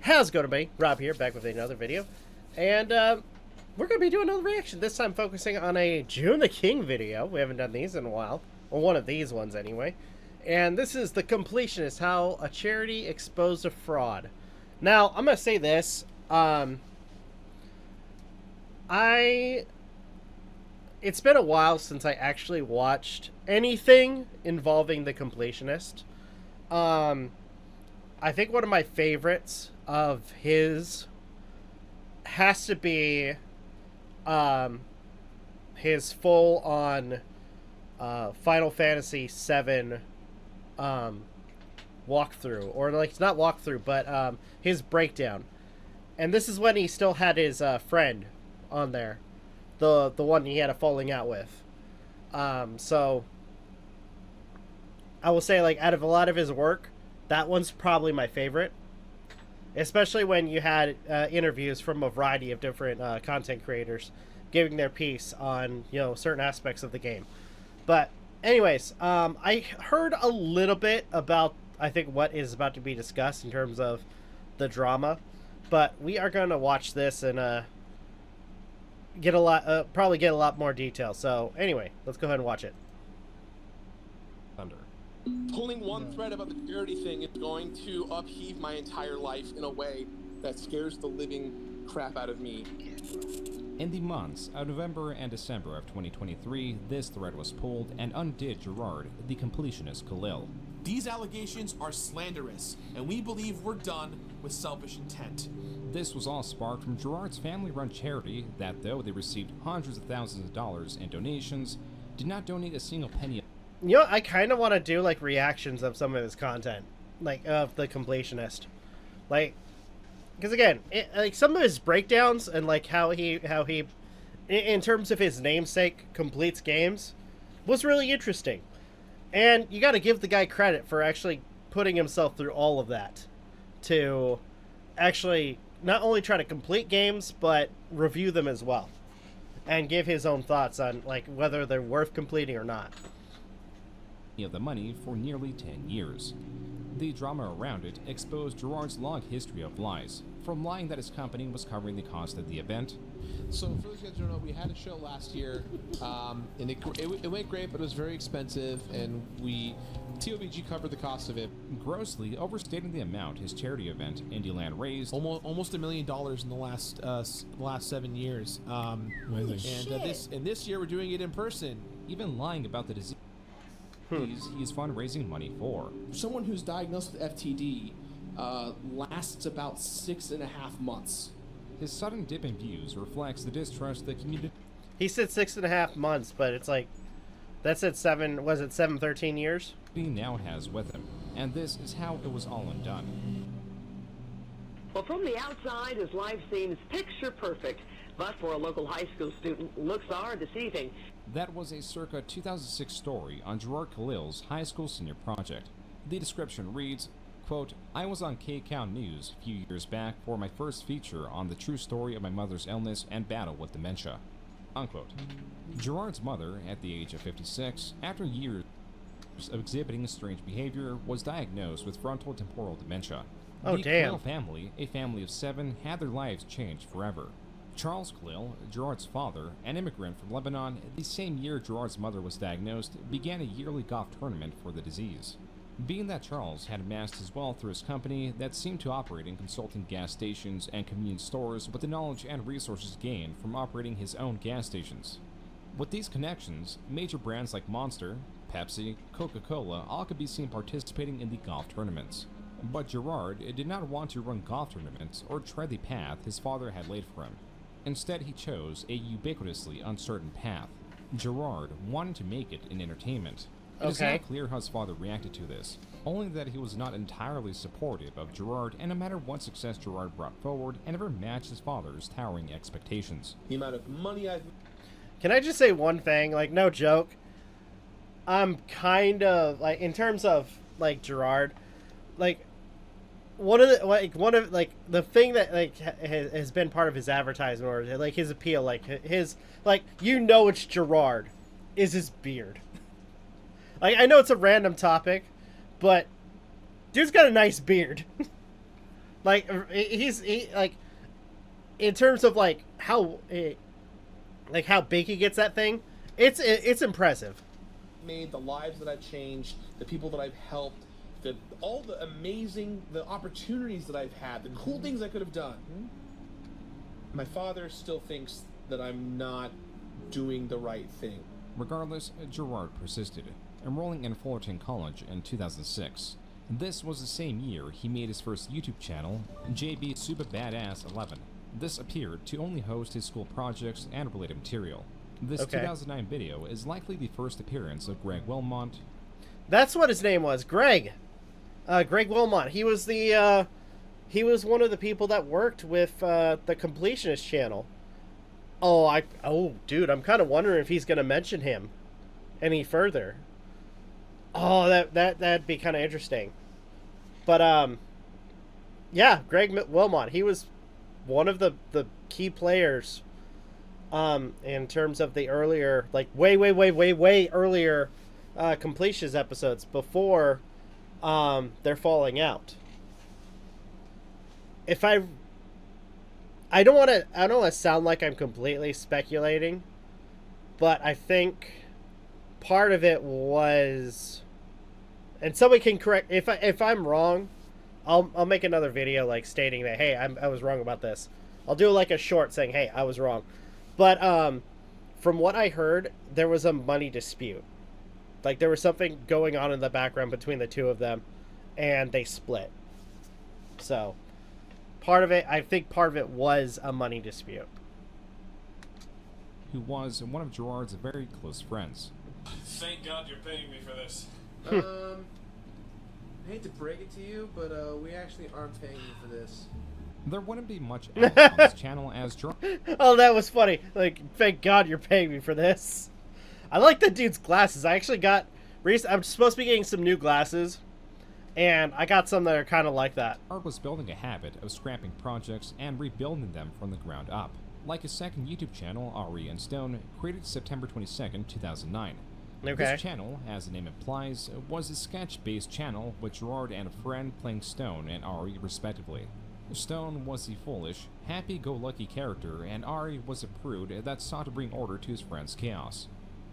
How's it going, everybody? Rob here, back with another video. And we're going to be doing another reaction, this time focusing on a Joon the King video. We haven't done these in a while. Well, one of these ones anyway. And this is The Completionist, how a charity exposed a fraud. Now, I'm going to say this. It's been a while since I actually watched anything involving The Completionist. I think one of my favorites of his has to be his full-on Final Fantasy VII walkthrough, or like, it's not walkthrough, but his breakdown. And this is when he still had his friend on there, the one he had a falling out with. So I will say, like, out of a lot of his work, that one's probably my favorite, especially when you had interviews from a variety of different content creators giving their piece on, you know, certain aspects of the game. But anyways, I heard a little bit about, I think, what is about to be discussed in terms of the drama, but we are going to watch this and get a lot, probably get a lot more detail. So anyway, let's go ahead and watch it. Thunder. Pulling one thread about the charity thing is going to upheave my entire life in a way that scares the living crap out of me. In the months of November and December of 2023, this thread was pulled and undid Gerard, the completionist Khalil. These allegations are slanderous, and we believe we're done with selfish intent. This was all sparked from Gerard's family-run charity that, though they received hundreds of thousands of dollars in donations, did not donate a single penny. You know, I kind of want to do, like, reactions of some of his content, like, of The Completionist. Like, because, again, like, some of his breakdowns and, like, how he, in terms of his namesake, completes games, was really interesting. And you got to give the guy credit for actually putting himself through all of that to actually not only try to complete games, but review them as well. And give his own thoughts on, like, whether they're worth completing or not. Of the money for nearly 10 years. The drama around it exposed Gerard's long history of lies, from lying that his company was covering the cost of the event. So for those guys who don't know, we had a show last year, and it went great, but it was very expensive, and TOBG covered the cost of it. Grossly overstating the amount his charity event, Indieland, raised. Almost $1 million in the last 7 years. And this year we're doing it in person. Even lying about the disease he's fundraising money for. Someone who's diagnosed with FTD lasts about 6.5 months. His sudden dip in views reflects the distrust the community. He said 6.5 months, but it's like, that's at 13 years? He now has with him, and this is how it was all undone. Well, from the outside, his life seems picture perfect, but for a local high school student, looks are deceiving. That was a circa 2006 story on Gerard Khalil's high school senior project. The description reads, quote, "I was on K-Count News a few years back for my first feature on the true story of my mother's illness and battle with dementia." Unquote. Gerard's mother, at the age of 56, after years of exhibiting strange behavior, was diagnosed with frontotemporal dementia. Oh, the damn. Khalil family, a family of 7, had their lives changed forever. Charles Khalil, Gerard's father, an immigrant from Lebanon, the same year Gerard's mother was diagnosed, began a yearly golf tournament for the disease. Being that Charles had amassed his wealth through his company that seemed to operate in consulting gas stations and convenience stores with the knowledge and resources gained from operating his own gas stations. With these connections, major brands like Monster, Pepsi, Coca-Cola all could be seen participating in the golf tournaments. But Gerard did not want to run golf tournaments or tread the path his father had laid for him. Instead, he chose a ubiquitously uncertain path. Gerard wanted to make it in entertainment. It is not clear how his father reacted to this, only that he was not entirely supportive of Gerard, and no matter what success Gerard brought forward, it never matched his father's towering expectations. The amount of money I've... Can I just say one thing? Like, no joke. I'm kind of, like, in terms of, like, Gerard, like, one of the thing that, like, has been part of his advertisement, or like his appeal, like his, like, you know, it's Gerard, is his beard. Like, I know it's a random topic, but dude's got a nice beard. Like like in terms of like how big he gets that thing, it's impressive. Made the lives that I've changed, the people that I've helped, all the amazing opportunities that I've had, the cool things I could have done. My father still thinks that I'm not doing the right thing. Regardless, Gerard persisted, enrolling in Fullerton College in 2006. This was the same year he made his first YouTube channel, JB Super Badass 11. This appeared to only host his school projects and related material. This 2009 video is likely the first appearance of Greg Wilmot. That's what his name was, Greg. Greg Wilmot. He was one of the people that worked with the Completionist channel. Oh, dude, I'm kind of wondering if he's gonna mention him any further. Oh, that'd be kind of interesting. But yeah, Greg Wilmot. He was one of the key players in terms of the earlier, like way earlier Completionist episodes before they're falling out. If I don't want to sound like I'm completely speculating, but I think part of it was, and somebody can correct if I'm wrong. I'll make another video like stating that, hey, I was wrong about this. I'll do like a short saying, hey, I was wrong. But from what I heard, there was a money dispute. Like there was something going on in the background between the two of them, and they split. So I think part of it was a money dispute. Who was one of Gerard's very close friends. Thank God you're paying me for this. I hate to break it to you, but we actually aren't paying you for this. There wouldn't be much else on this channel as Gerard. Oh, that was funny. Like, thank God you're paying me for this. I like the dude's glasses. I actually got... I'm supposed to be getting some new glasses, and I got some that are kind of like that. Gerard was building a habit of scrapping projects and rebuilding them from the ground up. Like his second YouTube channel, Ari and Stone, created September 22nd, 2009. Okay. This channel, as the name implies, was a sketch-based channel with Gerard and a friend playing Stone and Ari respectively. Stone was the foolish, happy-go-lucky character, and Ari was a prude that sought to bring order to his friend's chaos.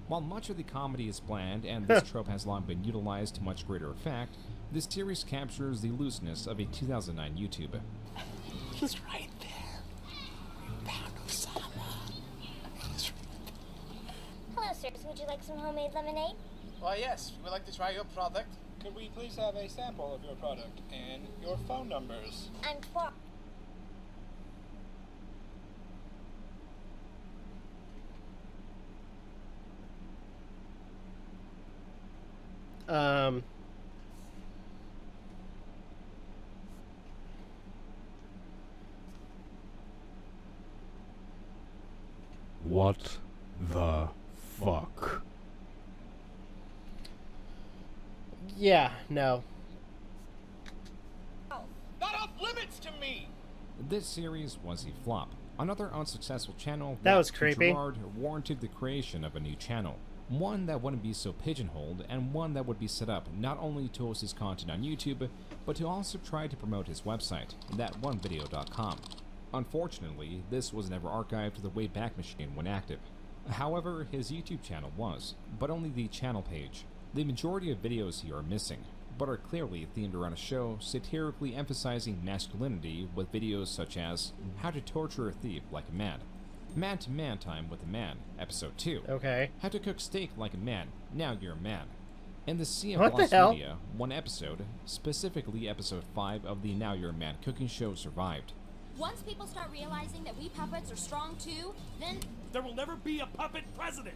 While much of the comedy is bland and this trope has long been utilized to much greater effect, this series captures the looseness of a 2009 YouTube. He's right there. We found Osama. He's right there. Hello, sirs. Would you like some homemade lemonade? Why, yes. We would like to try your product. Could we please have a sample of your product and your phone numbers? I'm Clark. What the fuck? Yeah, no. Not off limits to me! This series was a flop. Another unsuccessful channel That was creepy. Gerard warranted the creation of a new channel. One that wouldn't be so pigeonholed, and one that would be set up not only to host his content on YouTube, but to also try to promote his website, thatonevideo.com. Unfortunately, this was never archived to the Wayback Machine when active. However, his YouTube channel was, but only the channel page. The majority of videos here are missing, but are clearly themed around a show satirically emphasizing masculinity with videos such as How to Torture a Thief Like a Man, Man-to-Man Time with a Man, Episode 2. Okay. How to Cook Steak Like a Man, Now You're a Man. In the Sea of What the Lost hell? Media, one episode, specifically Episode 5 of the Now You're a Man cooking show, survived. Once people start realizing that we puppets are strong too, then There will never be a puppet president!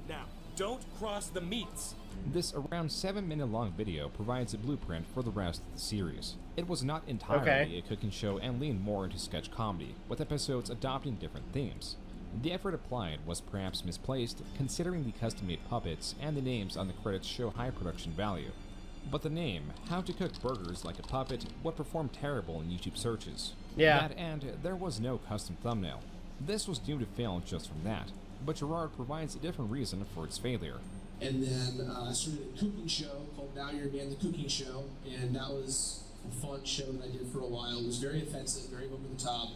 Now, don't cross the meats. This around 7-minute long video provides a blueprint for the rest of the series. It was not entirely Okay. a cooking show and leaned more into sketch comedy, with episodes adopting different themes. The effort applied was perhaps misplaced, considering the custom-made puppets and the names on the credits show high production value. But the name, How to Cook Burgers Like a Puppet, would perform terrible in YouTube searches. Yeah. That and there was no custom thumbnail. This was doomed to fail just from that, but Gerard provides a different reason for its failure. And then I started a cooking show called Now You're a Man, the cooking show, and that was a fun show that I did for a while. It was very offensive, very over the top.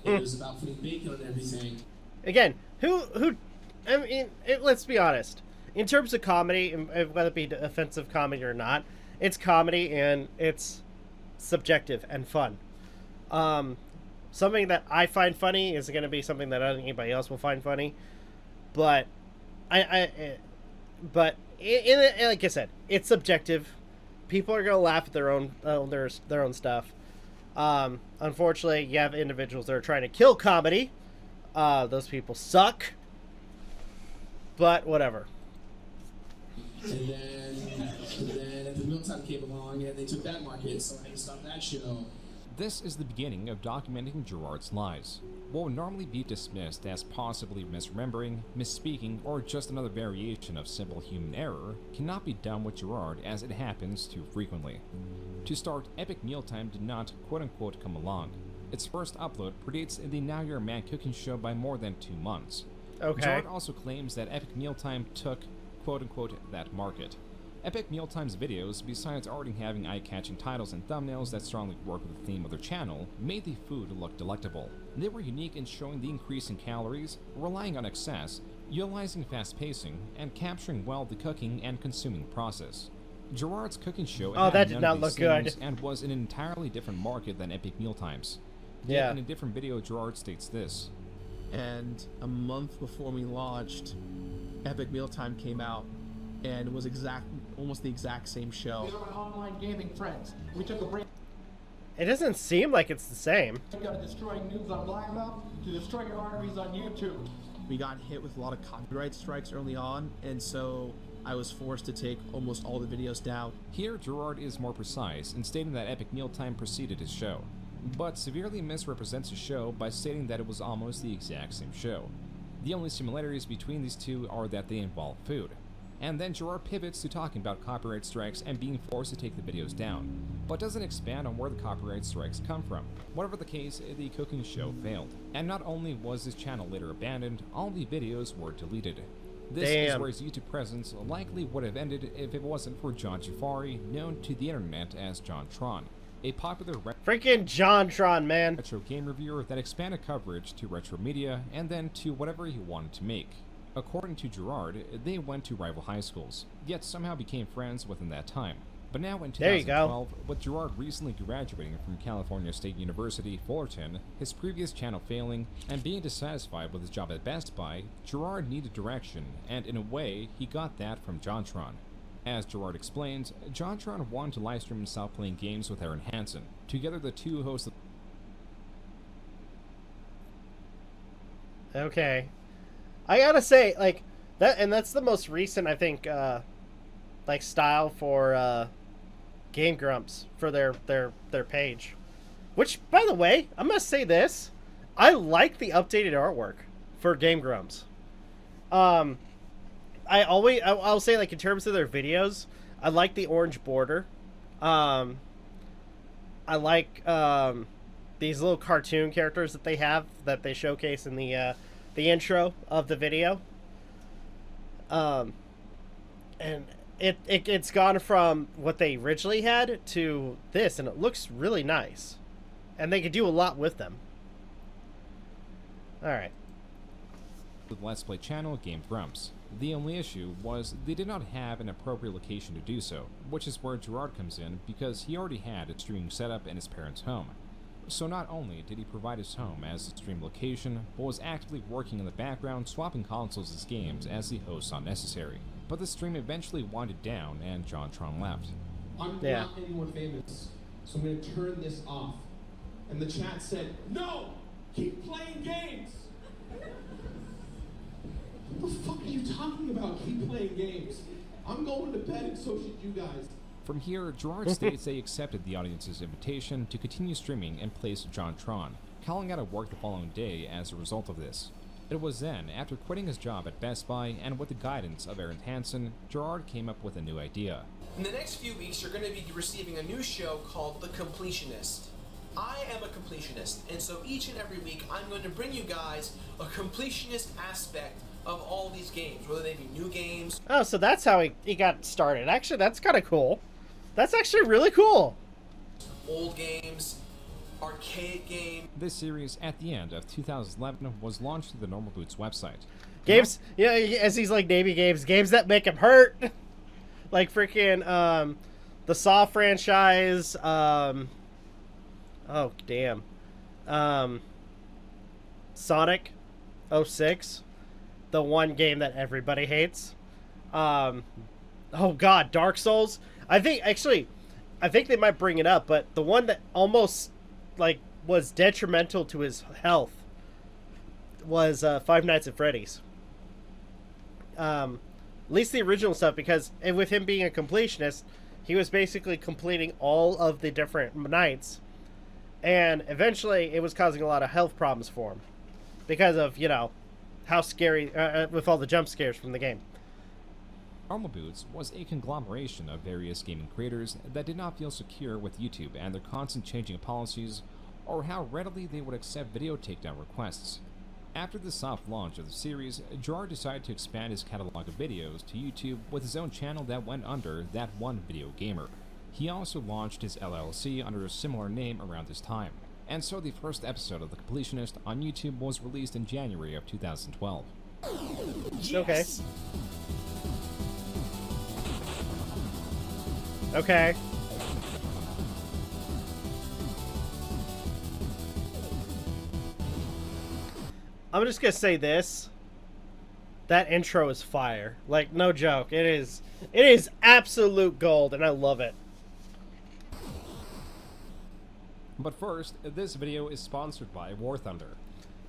It was about putting bacon on everything. Again, I mean, let's be honest. In terms of comedy, whether it be offensive comedy or not, it's comedy and it's subjective and fun. Something that I find funny is going to be something that I don't think anybody else will find funny. But like I said, it's subjective. People are going to laugh at their own stuff. Unfortunately, you have individuals that are trying to kill comedy. Those people suck. But whatever. And then at the mealtime came along and they took that market, so I had to stop that show. This is the beginning of documenting Gerard's lies. What would normally be dismissed as possibly misremembering, misspeaking, or just another variation of simple human error cannot be done with Gerard, as it happens too frequently. To start, Epic Mealtime did not quote-unquote come along. Its first upload predates the Now You're a Man cooking show by more than 2 months. Okay. Gerard also claims that Epic Mealtime took quote-unquote that market. Epic Mealtime's videos, besides already having eye-catching titles and thumbnails that strongly work with the theme of their channel, made the food look delectable. They were unique in showing the increase in calories, relying on excess, utilizing fast pacing, and capturing well the cooking and consuming process. Gerard's cooking show had that did none not of look these things good. and was an entirely different market than Epic Mealtime's. Yeah. Yet in a different video, Gerard states this. And a month before we launched, Epic Mealtime came out, and it was almost the exact same show. These are my online gaming friends. We took a break. It doesn't seem like it's the same. We got destroying noobs on Blackout to destroying arteries on YouTube. We got hit with a lot of copyright strikes early on, and so I was forced to take almost all the videos down. Here, Gerard is more precise in stating that Epic Mealtime preceded his show, but severely misrepresents his show by stating that it was almost the exact same show. The only similarities between these two are that they involve food. And then Gerard pivots to talking about copyright strikes and being forced to take the videos down, but doesn't expand on where the copyright strikes come from. Whatever the case, the cooking show failed. And not only was his channel later abandoned, all the videos were deleted. This is where his YouTube presence likely would have ended if it wasn't for John Jafari, known to the internet as JonTron, a popular freaking JonTron, man, retro game reviewer that expanded coverage to retro media and then to whatever he wanted to make. According to Gerard, they went to rival high schools, yet somehow became friends within that time. But now in 2012, with Gerard recently graduating from California State University, Fullerton, his previous channel failing, and being dissatisfied with his job at Best Buy, Gerard needed direction, and in a way, he got that from JonTron. As Gerard explains, JonTron wanted to livestream himself playing games with Aaron Hansen. Together, the two hosted. Okay. I gotta say, like, that, and that's the most recent, I think, like, style for, Game Grumps for their page. Which, by the way, I'm gonna say this. I like the updated artwork for Game Grumps. I'll say, like, in terms of their videos, I like the orange border. I like, these little cartoon characters that they have, that they showcase in the intro of the video. And it's gone from what they originally had to this, and it looks really nice. And they could do a lot with them. Alright. With Let's Play channel Game Grumps. The only issue was they did not have an appropriate location to do so, which is where Gerard comes in because he already had a streaming setup in his parents' home. So not only did he provide his home as the stream location, but was actively working in the background swapping consoles as games as the host saw necessary. But the stream eventually winded down and JonTron left. I'm not any more famous, so I'm going to turn this off. And the chat said, no! Keep playing games! What the fuck are you talking about? Keep playing games. I'm going to bed and so should you guys. From here, Gerard states they accepted the audience's invitation to continue streaming in place of JonTron, calling out of work the following day as a result of this. It was then, after quitting his job at Best Buy and with the guidance of Aaron Hansen, Gerard came up with a new idea. In the next few weeks, you're going to be receiving a new show called The Completionist. I am a completionist, and so each and every week, I'm going to bring you guys a completionist aspect of all these games, whether they be new games. Oh, so that's how he got started. Actually, that's kind of cool. That's actually really cool. Old games, arcade games. This series, at the end of 2011, was launched through the Normal Boots website. Games, yeah, as he's like naming games that make him hurt. Like freaking, the Saw franchise, oh, damn. Sonic 06. The one game that everybody hates. Oh god, Dark Souls. I think they might bring it up, but the one that almost like was detrimental to his health was Five Nights at Freddy's. At least the original stuff, because with him being a completionist, he was basically completing all of the different nights, and eventually it was causing a lot of health problems for him because of, you know, how scary, with all the jump scares from the game. Normal Boots was a conglomeration of various gaming creators that did not feel secure with YouTube and their constant changing of policies, or how readily they would accept video takedown requests. After the soft launch of the series, Gerard decided to expand his catalog of videos to YouTube with his own channel that went under That One Video Gamer. He also launched his LLC under a similar name around this time, and so the first episode of The Completionist on YouTube was released in January of 2012. Yes. Okay. I'm just gonna say this. That intro is fire. Like, no joke. It is absolute gold, and I love it. But first, this video is sponsored by War Thunder.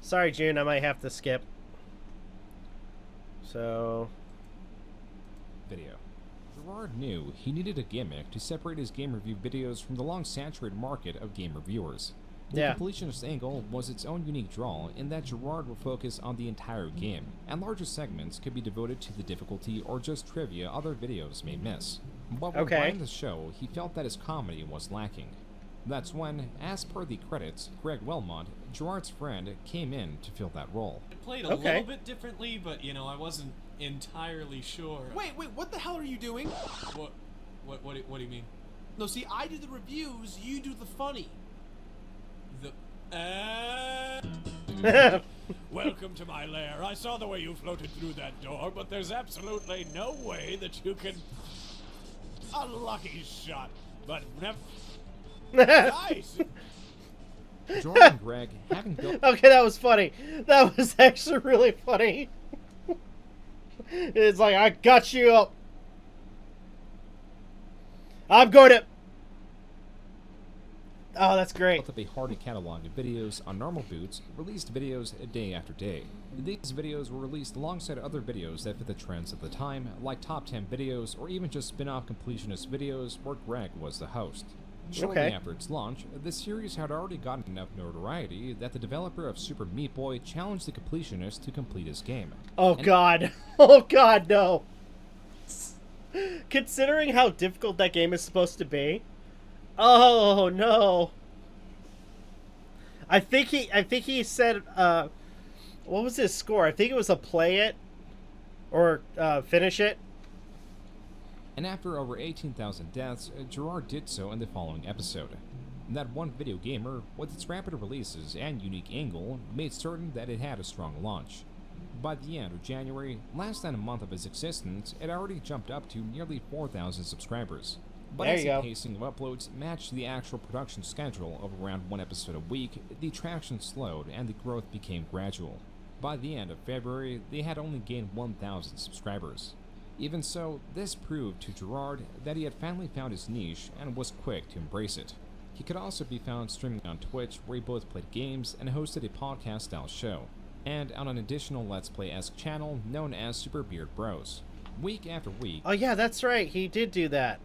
Sorry, June, I might have to skip. So... Video. Gerard knew he needed a gimmick to separate his game review videos from the long-saturated market of game reviewers. The completionist angle was its own unique draw in that Gerard would focus on the entire game, and larger segments could be devoted to the difficulty or just trivia other videos may miss. But when buying the show, he felt that his comedy was lacking. That's when, as per the credits, Greg Wilmot, Gerard's friend, came in to fill that role. It played a little bit differently, but, you know, I wasn't entirely sure. Wait, what the hell are you doing? What do you mean? No, see, I do the reviews, you do the funny. Welcome to my lair. I saw the way you floated through that door, but there's absolutely no way that you can... A lucky shot, but never... Nice! Gerard and Greg, having built... Okay, that was funny. That was actually really funny. It's like, I got you up. I'm going to... Oh, that's great. Built up a hearty catalog of videos on Normal Boots, released videos day after day. These videos were released alongside other videos that fit the trends of the time, like top 10 videos, or even just spin-off completionist videos where Greg was the host. Shortly after its launch, the series had already gotten enough notoriety that the developer of Super Meat Boy challenged the completionist to complete his game. Oh god. Oh god, no. Considering how difficult that game is supposed to be. Oh no. I think he said what was his score? I think it was a play it or finish it. And after over 18,000 deaths, Gerard did so in the following episode. That One Video Gamer, with its rapid releases and unique angle, made certain that it had a strong launch. By the end of January, less than a month of its existence, it already jumped up to nearly 4,000 subscribers. But as the pacing of uploads matched the actual production schedule of around one episode a week, the traction slowed and the growth became gradual. By the end of February, they had only gained 1,000 subscribers. Even so, this proved to Gerard that he had finally found his niche and was quick to embrace it. He could also be found streaming on Twitch, where he both played games and hosted a podcast-style show, and on an additional Let's Play-esque channel known as Super Beard Bros. Week after week... Oh yeah, that's right, he did do that.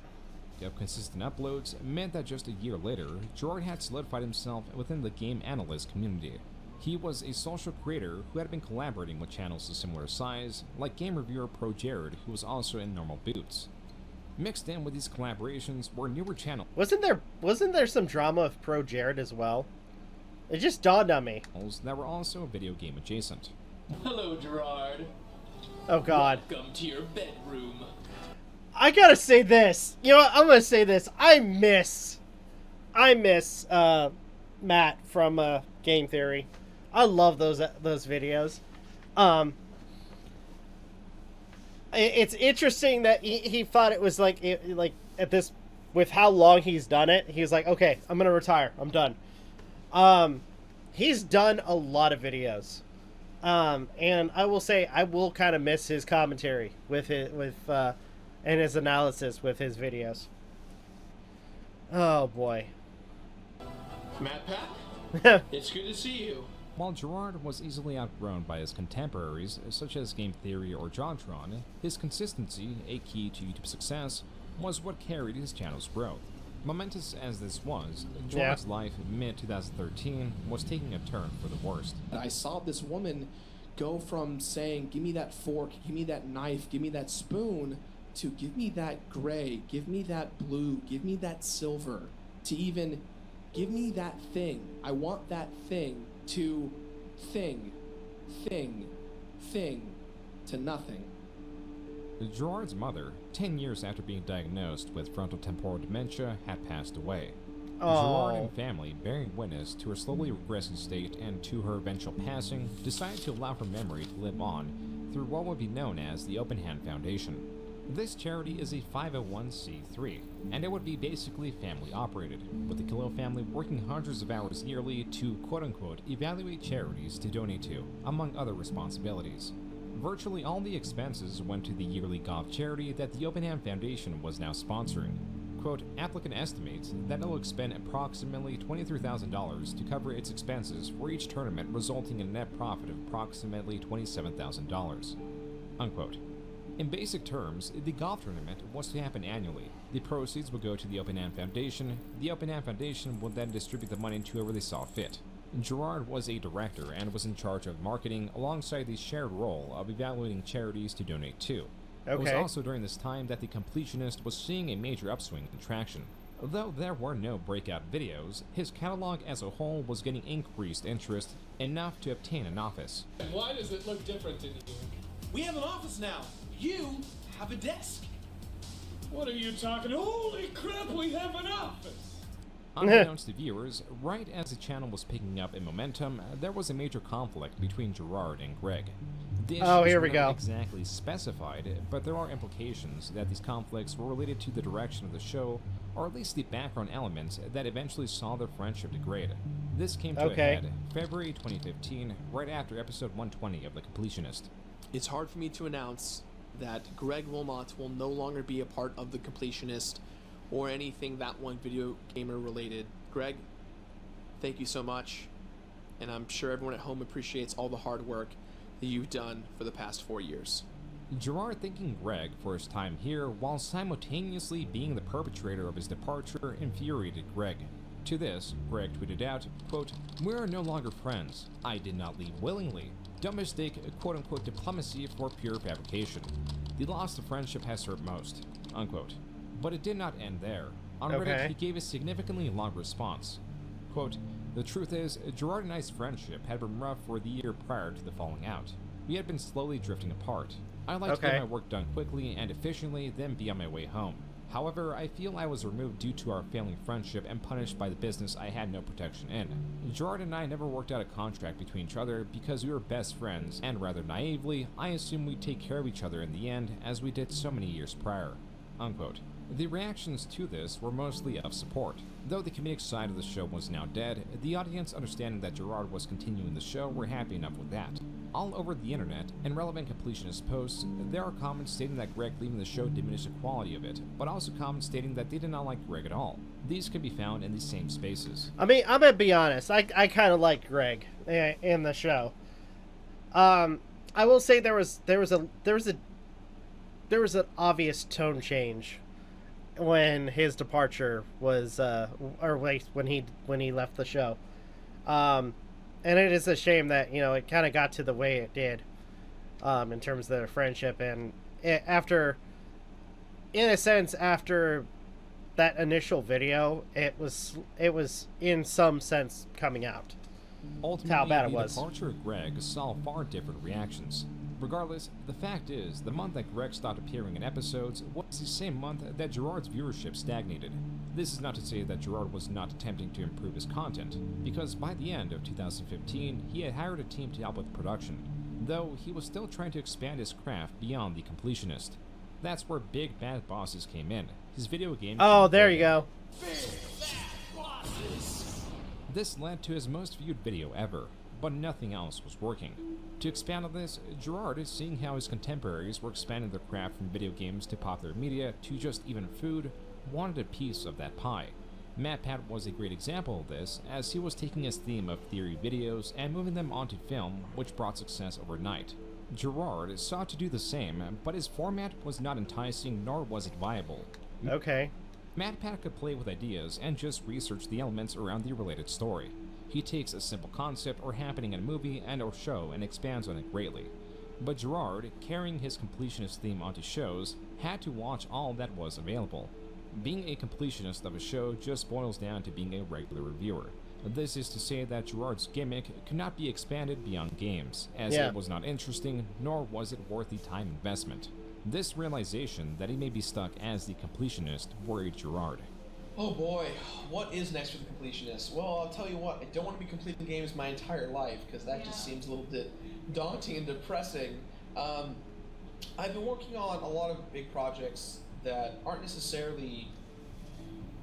Of consistent uploads meant that just a year later, Gerard had solidified himself within the game analyst community. He was a social creator who had been collaborating with channels of similar size, like game reviewer Pro Jared, who was also in Normal Boots. Mixed in with these collaborations were newer channels. Wasn't there some drama of Pro Jared as well? It just dawned on me. That were also video game adjacent. Hello, Gerard. Oh God. Welcome to your bedroom. I gotta say this. You know what? I'm gonna say this. I miss Matt from Game Theory. I love those videos. It's interesting that he thought it was like at this, with how long he's done it, he's like, okay, I'm gonna retire. I'm done. He's done a lot of videos, and I will say I will kind of miss his commentary and his analysis with his videos. Oh boy. Matt Pat, it's good to see you. While Gerard was easily outgrown by his contemporaries, such as Game Theory or JonTron, his consistency, a key to YouTube success, was what carried his channel's growth. Momentous as this was, Gerard's life mid-2013 was taking a turn for the worst. I saw this woman go from saying, give me that fork, give me that knife, give me that spoon, to give me that gray, give me that blue, give me that silver, to even give me that thing. I want that thing, to thing, to nothing. Gerard's mother, 10 years after being diagnosed with frontotemporal dementia, had passed away. Gerard and family, bearing witness to her slowly regressing state and to her eventual passing, decided to allow her memory to live on through what would be known as the Open Hand Foundation. This charity is a 501c3, and it would be basically family operated, with the Khalil family working hundreds of hours yearly to quote-unquote evaluate charities to donate to, among other responsibilities. Virtually all the expenses went to the yearly golf charity that the Open Hand Foundation was now sponsoring. Quote, applicant estimates that it will expend approximately $23,000 to cover its expenses for each tournament, resulting in a net profit of approximately $27,000. Unquote. In basic terms, the golf tournament was to happen annually. The proceeds would go to the Open Hand Foundation. The Open Hand Foundation would then distribute the money to whoever they saw fit. Gerard was a director and was in charge of marketing alongside the shared role of evaluating charities to donate to. It was also during this time that the Completionist was seeing a major upswing in traction. Though there were no breakout videos, his catalog as a whole was getting increased interest, enough to obtain an office. Why does it look different in here? We have an office now. You have a desk. What are you talking? Holy crap, we have an office! Unbeknownst to viewers, right as the channel was picking up in momentum, there was a major conflict between Gerard and Greg. The issues were not exactly specified, but there are implications that these conflicts were related to the direction of the show, or at least the background elements that eventually saw their friendship degrade. This came to a head February 2015, right after episode 120 of The Completionist. It's hard for me to announce that Greg Wilmot will no longer be a part of The Completionist or anything That One Video Gamer related. Greg, thank you so much, and I'm sure everyone at home appreciates all the hard work that you've done for the past 4 years. Gerard thanking Greg for his time here while simultaneously being the perpetrator of his departure infuriated Greg. To this, Greg tweeted out, quote, "We are no longer friends. I did not leave willingly. Don't mistake quote-unquote diplomacy for pure fabrication. The loss of friendship has hurt most." Unquote. But it did not end there. On Reddit, he gave a significantly long response. Quote, "The truth is, Gerard and I's friendship had been rough for the year prior to the falling out. We had been slowly drifting apart. I like to get my work done quickly and efficiently, then be on my way home. However, I feel I was removed due to our failing friendship and punished by the business I had no protection in. Gerard and I never worked out a contract between each other because we were best friends, and rather naively, I assumed we'd take care of each other in the end, as we did so many years prior." Unquote. The reactions to this were mostly of support. Though the comedic side of the show was now dead, the audience, understanding that Gerard was continuing the show, were happy enough with that. All over the internet, in relevant Completionist posts, there are comments stating that Greg leaving the show diminished the quality of it, but also comments stating that they did not like Greg at all. These can be found in these same spaces. I mean, I'm gonna be honest. I kind of liked Greg in the show. I will say there was an obvious tone change when his departure was, or when he left the show, and it is a shame that it kind of got to the way it did, in terms of their friendship, and after that initial video, it was in some sense coming out. Ultimately, how bad it the was. departure of Greg saw far different reactions. Regardless, the fact is, the month that Greg stopped appearing in episodes was the same month that Gerard's viewership stagnated. This is not to say that Gerard was not attempting to improve his content, because by the end of 2015, he had hired a team to help with production, though he was still trying to expand his craft beyond the completionist. That's where Big Bad Bosses came in, his video game... Oh, there you go. This led to his most viewed video ever, but nothing else was working. To expand on this, Gerard, seeing how his contemporaries were expanding their craft from video games to popular media to just even food, wanted a piece of that pie. MatPat was a great example of this, as he was taking his theme of theory videos and moving them onto film, which brought success overnight. Gerard sought to do the same, but his format was not enticing nor was it viable. Okay. MatPat could play with ideas and just research the elements around the related story. He takes a simple concept or happening in a movie and or show and expands on it greatly. But Gerard, carrying his completionist theme onto shows, had to watch all that was available. Being a completionist of a show just boils down to being a regular reviewer. This is to say that Gerard's gimmick could not be expanded beyond games, as it was not interesting, nor was it worth the time investment. This realization that he may be stuck as the completionist worried Gerard. Oh boy, what is next for the completionist? Well, I'll tell you what, I don't want to be completing games my entire life, because that just seems a little bit daunting and depressing. I've been working on a lot of big projects that aren't necessarily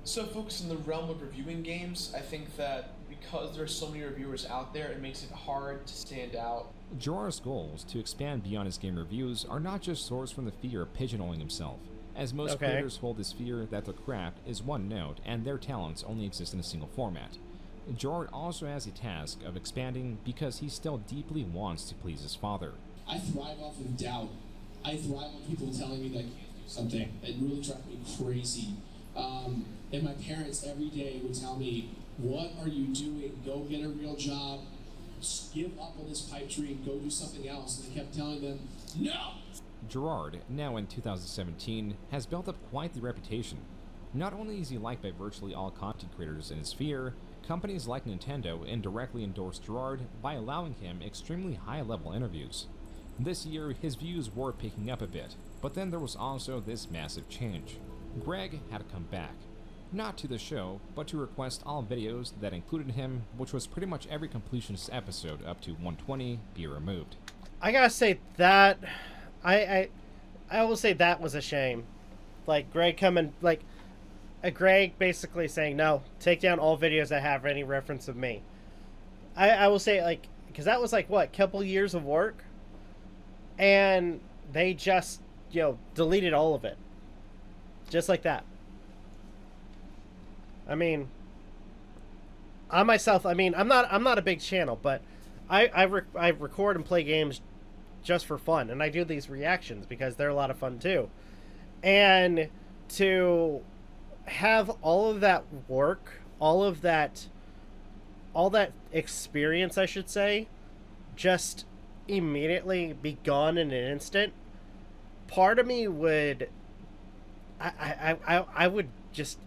so focused in the realm of reviewing games. I think that because there are so many reviewers out there, it makes it hard to stand out. Gerard's goals to expand beyond his game reviews are not just sourced from the fear of pigeonholing himself, as most creators hold this fear that their craft is one note and their talents only exist in a single format. Gerard also has a task of expanding because he still deeply wants to please his father. I thrive off of doubt. I thrive on people telling me that I can't do something. It really drives me crazy. And my parents every day would tell me, "What are you doing? Go get a real job. Give up on this pipe dream. Go do something else." And I kept telling them, "No!" Gerard, now in 2017, has built up quite the reputation. Not only is he liked by virtually all content creators in his sphere, companies like Nintendo indirectly endorsed Gerard by allowing him extremely high-level interviews. This year, his views were picking up a bit, but then there was also this massive change. Greg had to come back. Not to the show, but to request all videos that included him, which was pretty much every completionist episode up to 120, be removed. I gotta say that... I will say that was a shame. Like, Greg coming... Like, Greg basically saying, no, take down all videos that have any reference of me. I will say, like... Because that was, like, what, couple years of work? And they just, you know, deleted all of it. Just like that. I mean, I myself, I mean, I'm not a big channel, but I record and play games just for fun, and I do these reactions because they're a lot of fun too. And to have all of that work, all that experience, I should say, just immediately be gone in an instant, part of me would, I would just,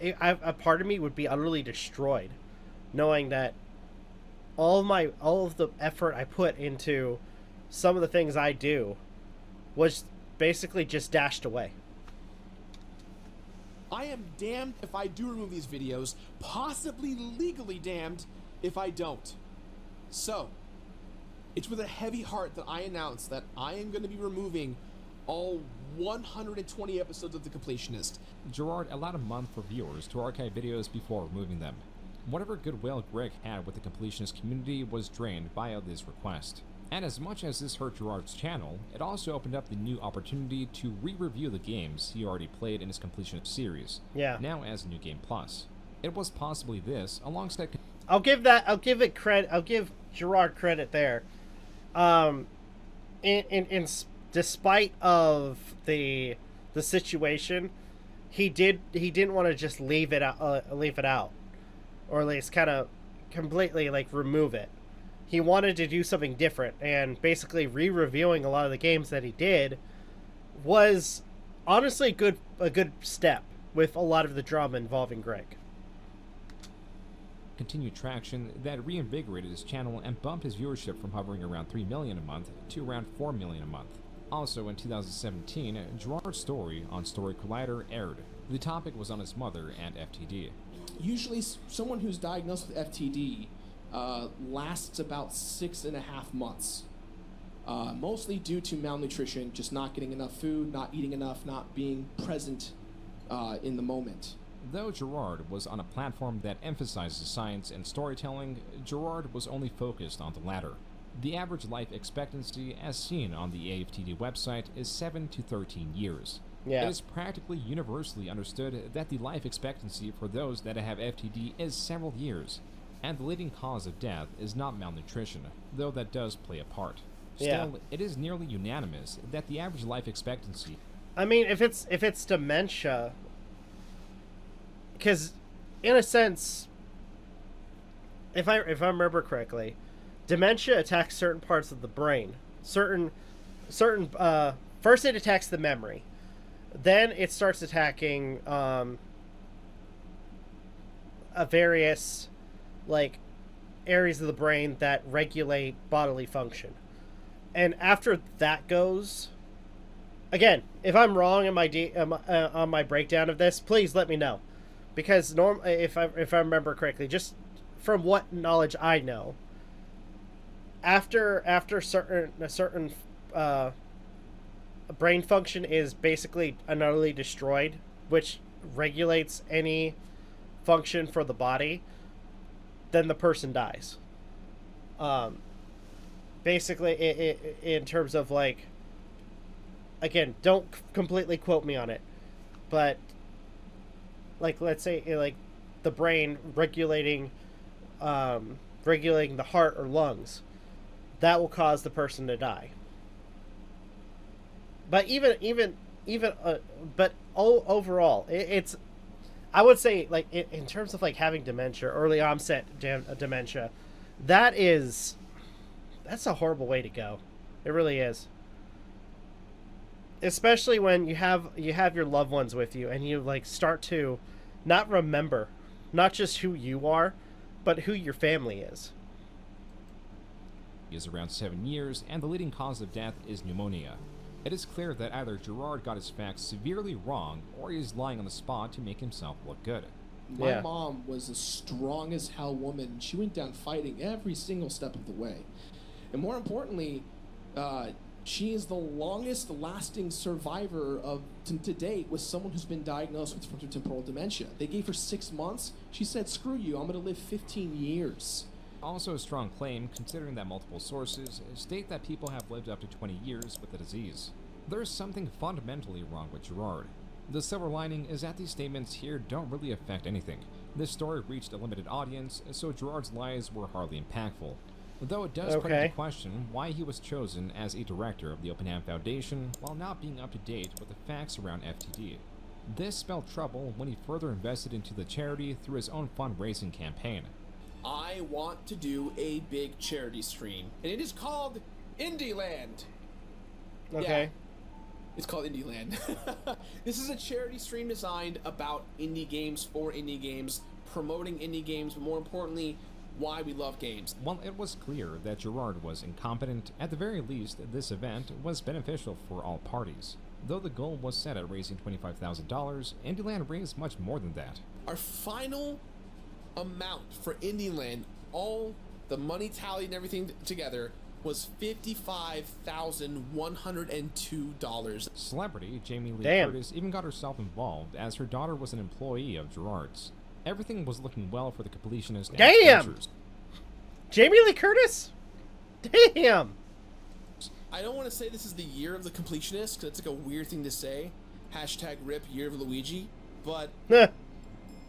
a part of me would be utterly destroyed, knowing that all of the effort I put into some of the things I do was basically just dashed away. I am damned if I do remove these videos, possibly legally damned if I don't. So, it's with a heavy heart that I announce that I am going to be removing all 120 episodes of The Completionist. Gerard allowed a month for viewers to archive videos before removing them. Whatever goodwill Greg had with the Completionist community was drained via this request. And as much as this hurt Gerard's channel, it also opened up the new opportunity to re-review the games he already played in his Completionist series, now as New Game Plus. It was possibly this, alongside... I'll give Gerard credit there. Despite of the situation, he didn't want to just leave it out, or at least kind of completely like remove it. He wanted to do something different, and basically re-reviewing a lot of the games that he did was honestly a good step with a lot of the drama involving Greg. continued traction that reinvigorated his channel and bumped his viewership from hovering around 3 million a month to around 4 million a month. Also in 2017, Gerard's story on Story Collider aired. The topic was on his mother and FTD. Usually someone who's diagnosed with FTD lasts about 6.5 months. Mostly due to malnutrition, just not getting enough food, not eating enough, not being present in the moment. Though Gerard was on a platform that emphasizes science and storytelling, Gerard was only focused on the latter. The average life expectancy, as seen on the AFTD website, is 7 to 13 years. Yeah. It is practically universally understood that the life expectancy for those that have FTD is several years, and the leading cause of death is not malnutrition, though that does play a part. Still, it is nearly unanimous that the average life expectancy... I mean, if it's dementia... Because, in a sense, if I remember correctly, dementia attacks certain parts of the brain. First it attacks the memory. Then it starts attacking various, like, areas of the brain that regulate bodily function. And after that goes... Again, if I'm wrong in on my breakdown of this, please let me know. Because if I remember correctly, just from what knowledge I know, after a certain brain function is basically utterly destroyed, which regulates any function for the body, then the person dies. Basically, in terms of, like, again, don't completely quote me on it, but, like, let's say, like, the brain regulating the heart or lungs, that will cause the person to die. But overall, it's, I would say, like, in terms of, like, having dementia, early onset dementia, that's a horrible way to go. It really is. Especially when you have your loved ones with you and you, like, start to not remember, not just who you are, but who your family is. Is around 7 years, and the leading cause of death is pneumonia. It is clear that either Gerard got his facts severely wrong, or he is lying on the spot to make himself look good. My mom was a strong as hell woman. She went down fighting every single step of the way. And more importantly, she is the longest lasting survivor to date with someone who's been diagnosed with frontotemporal dementia. They gave her 6 months. She said, screw you, I'm going to live 15 years. Also a strong claim, considering that multiple sources state that people have lived up to 20 years with the disease. There is something fundamentally wrong with Gerard. The silver lining is that these statements here don't really affect anything. This story reached a limited audience, so Gerard's lies were hardly impactful. Though it does put into question why he was chosen as a director of the Open Hand Foundation while not being up to date with the facts around FTD. This spelled trouble when he further invested into the charity through his own fundraising campaign. I want to do a big charity stream, and it is called Indieland. Okay. Yeah, it's called Indieland. This is a charity stream designed about indie games, for indie games, promoting indie games, but more importantly, why we love games. While it was clear that Gerard was incompetent, at the very least, this event was beneficial for all parties. Though the goal was set at raising $25,000, Indieland raised much more than that. Our final amount for Indieland, all the money tallied and everything together, was $55,102. Celebrity Jamie Lee Curtis even got herself involved, as her daughter was an employee of Gerard's. Everything was looking well for the completionist. Damn! Jamie Lee Curtis? Damn! I don't want to say this is the year of the completionist, because it's like a weird thing to say. Hashtag RIP Year of Luigi. But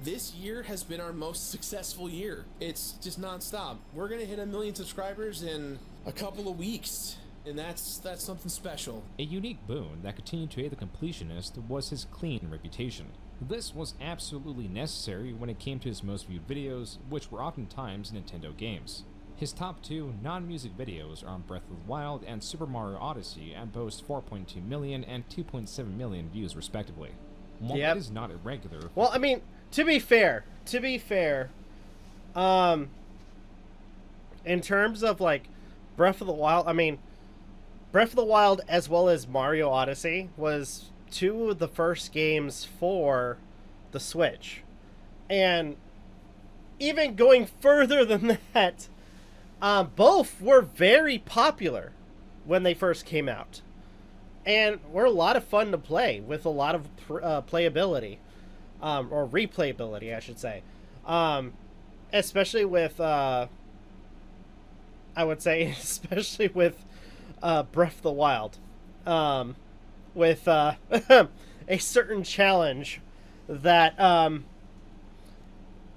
this year has been our most successful year. It's just nonstop. We're going to hit 1 million subscribers in a couple of weeks. And that's something special. A unique boon that continued to aid the completionist was his clean reputation. This was absolutely necessary when it came to his most viewed videos, which were oftentimes Nintendo games. His top 2 non-music videos are on Breath of the Wild and Super Mario Odyssey and boast 4.2 million and 2.7 million views respectively. While it is not irregular... Well, I mean, to be fair, In terms of like Breath of the Wild, I mean, Breath of the Wild as well as Mario Odyssey was two of the first games for the Switch. And even going further than that, both were very popular when they first came out. And were a lot of fun to play with a lot of playability. Or replayability, I should say. Especially with, I would say, especially with Breath of the Wild. With a certain challenge that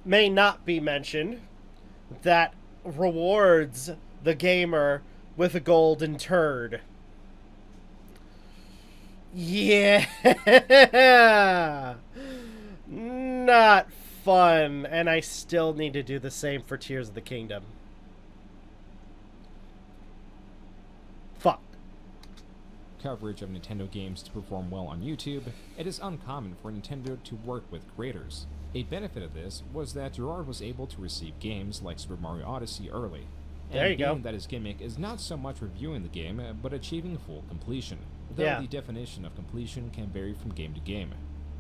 may not be mentioned that rewards the gamer with a golden turd. Yeah. Not fun. And I still need to do the same for Tears of the Kingdom. Fuck. Coverage of Nintendo games to perform well on YouTube, it is uncommon for Nintendo to work with creators. A benefit of this was that Gerard was able to receive games like Super Mario Odyssey early. There you go. That his gimmick is not so much reviewing the game, but achieving full completion. Though Yeah. the definition of completion can vary from game to game.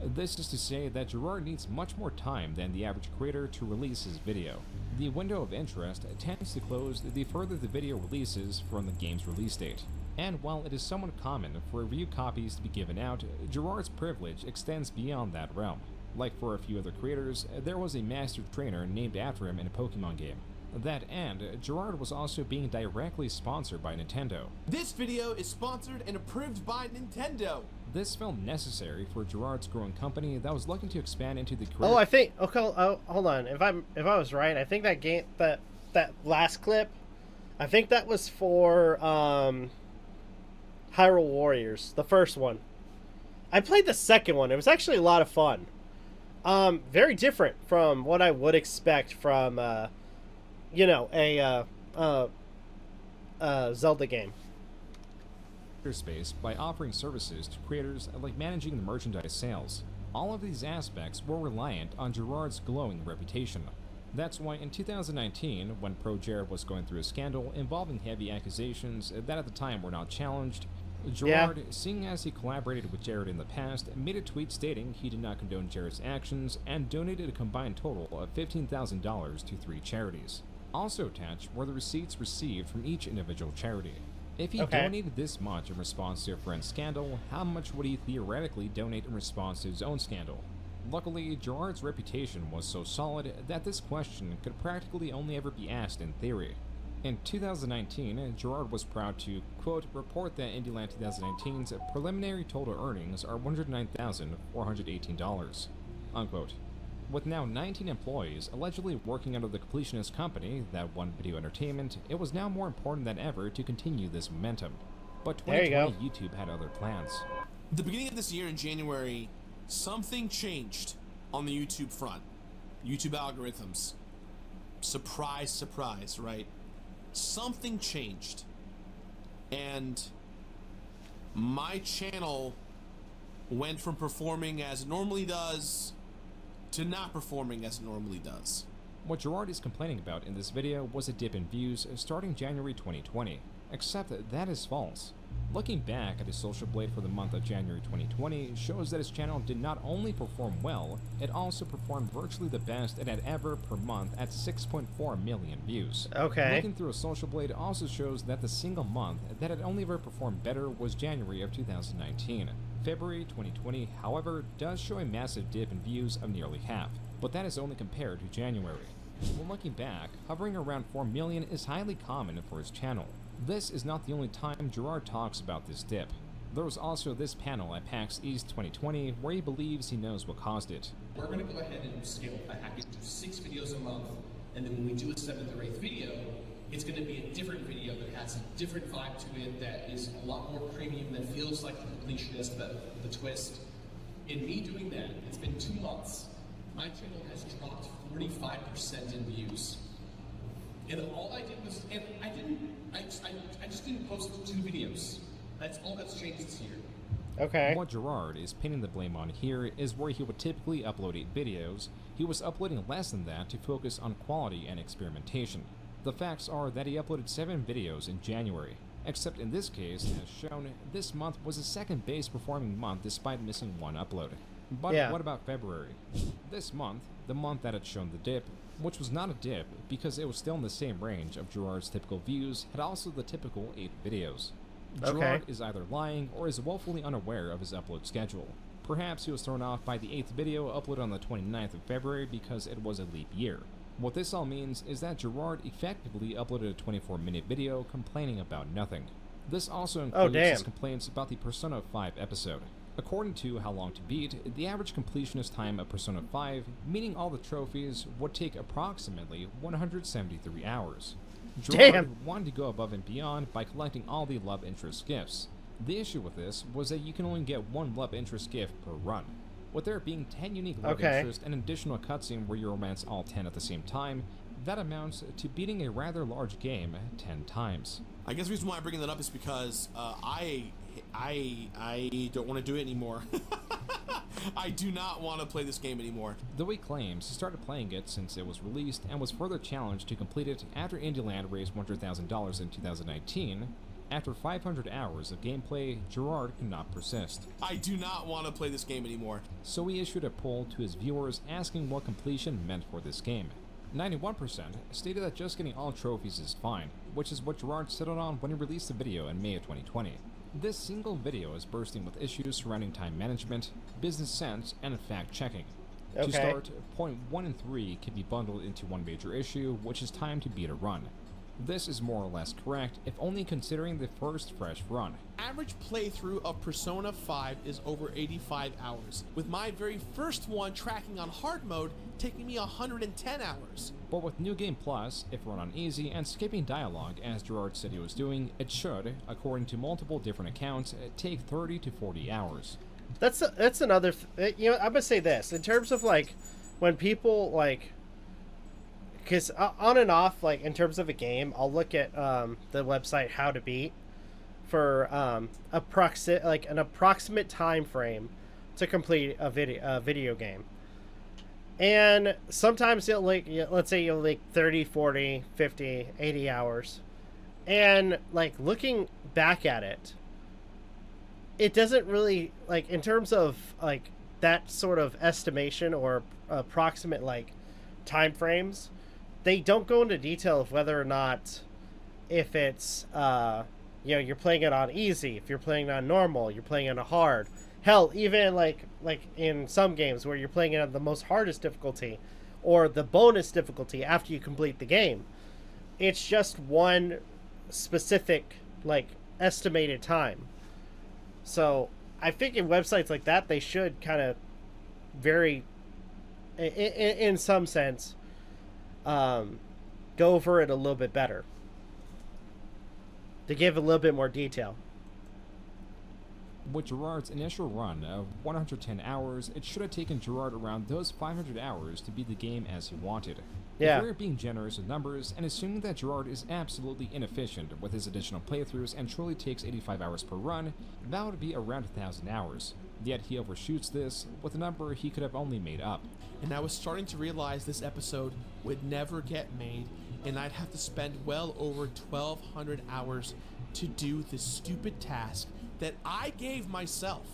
This is to say that Gerard needs much more time than the average creator to release his video. The window of interest tends to close the further the video releases from the game's release date. And while it is somewhat common for review copies to be given out, Gerard's privilege extends beyond that realm. Like for a few other creators, there was a master trainer named after him in a Pokemon game. That and Gerard was also being directly sponsored by Nintendo. This video is sponsored and approved by Nintendo. This felt necessary for Gerard's growing company that was looking to expand into the Oh, I think. Okay, oh, hold on. If I was right, I think that game that last clip, I think that was for Hyrule Warriors, the first one. I played the second one. It was actually a lot of fun. Very different from what I would expect from you know, a Zelda game. Space by offering services to creators like managing the merchandise sales. All of these aspects were reliant on Gerard's glowing reputation. That's why in 2019, when Pro Jared was going through a scandal involving heavy accusations that at the time were not challenged, Gerard, seeing as he collaborated with Jared in the past, made a tweet stating he did not condone Jared's actions and donated a combined total of $15,000 to 3 charities. Also attached were the receipts received from each individual charity. If he donated this much in response to a friend's scandal, how much would he theoretically donate in response to his own scandal? Luckily, Gerard's reputation was so solid that this question could practically only ever be asked in theory. In 2019, Gerard was proud to, quote, report that Indieland 2019's preliminary total earnings are $109,418, unquote. With now 19 employees allegedly working under the Completionist company that won Video Entertainment, it was now more important than ever to continue this momentum. But 2020 YouTube had other plans. The beginning of this year in January, something changed on the YouTube front. YouTube algorithms. Surprise, surprise, right? Something changed. And my channel went from performing as it normally does to not performing as it normally does. What Gerard is complaining about in this video was a dip in views starting January 2020, except that is false. Looking back at his Social Blade for the month of January 2020 shows that his channel did not only perform well, it also performed virtually the best it had ever per month at 6.4 million views. Okay. Looking through a Social Blade also shows that the single month that had only ever performed better was January of 2019. February 2020, however, does show a massive dip in views of nearly half, but that is only compared to January. When looking back, hovering around 4 million is highly common for his channel. This is not the only time Gerard talks about this dip. There was also this panel at PAX East 2020 where he believes he knows what caused it. We're going to go ahead and scale back and do 6 videos a month, and then when we do a 7th or 8th video, it's going to be a different video that has a different vibe to it, that is a lot more premium, that feels like the Completionist, the twist. In me doing that, it's been 2 months. My channel has dropped 45% in views. And all I did was, and I just didn't post 2 videos. That's all that's changed this year. Okay. What Gerard is pinning the blame on here is where he would typically upload 8 videos, He was uploading less than that to focus on quality and experimentation. The facts are that he uploaded 7 videos in January, except in this case, as shown, this month was his second base performing month despite missing 1 upload. But what about February? This month, the month that had shown the dip, which was not a dip because it was still in the same range of Gerard's typical views, had also the typical 8 videos. Gerard is either lying or is woefully unaware of his upload schedule. Perhaps he was thrown off by the 8th video uploaded on the 29th of February because it was a leap year. What this all means is that Gerard effectively uploaded a 24-minute video complaining about nothing. This also includes his complaints about the Persona 5 episode. According to How Long to Beat, the average completionist time of Persona 5, meaning all the trophies, would take approximately 173 hours. Gerard wanted to go above and beyond by collecting all the love interest gifts. The issue with this was that you can only get 1 love interest gift per run. With there being 10 unique love interests and an additional cutscene where you romance all 10 at the same time, that amounts to beating a rather large game 10 times. I guess the reason why I'm bringing that up is because I don't want to do it anymore. I do not want to play this game anymore. Though he claims he started playing it since it was released and was further challenged to complete it after Indieland raised $100,000 in 2019, after 500 hours of gameplay, Gerard could not persist. I do not want to play this game anymore. So he issued a poll to his viewers asking what completion meant for this game. 91% stated that just getting all trophies is fine, which is what Gerard settled on when he released the video in May of 2020. This single video is bursting with issues surrounding time management, business sense, and fact-checking. To start, point 1 and 3 can be bundled into one major issue, which is time to beat a run. This is more or less correct, if only considering the first fresh run. Average playthrough of Persona 5 is over 85 hours, with my very first one tracking on hard mode taking me 110 hours. But with New Game Plus, if run on easy and skipping dialogue as Gerard said he was doing, it should, according to multiple different accounts, take 30 to 40 hours. That's another, you know, I'm gonna say this, in terms of like, when people like, because on and off, like in terms of a game, I'll look at the website How to Beat for an approximate time frame to complete a video game. And sometimes it'll like, let's say you'll like 30, 40, 50, 80 hours. And like looking back at it, it doesn't really, like in terms of like that sort of estimation or approximate like time frames, they don't go into detail of whether or not, if it's, you know, you're playing it on easy, if you're playing it on normal, you're playing it on hard. Hell, even like in some games where you're playing it on the most hardest difficulty or the bonus difficulty after you complete the game. It's just one specific, like, estimated time. So I think in websites like that, they should kind of very, in some sense, go over it a little bit better to give a little bit more detail. With Gerard's initial run of 110 hours, it should have taken Gerard around those 500 hours to beat the game as he wanted. Yeah. If we're being generous with numbers and assuming that Gerard is absolutely inefficient with his additional playthroughs and truly takes 85 hours per run, that would be around 1,000 hours. Yet he overshoots this with a number he could have only made up. And I was starting to realize this episode would never get made, and I'd have to spend well over 1,200 hours to do this stupid task that I gave myself.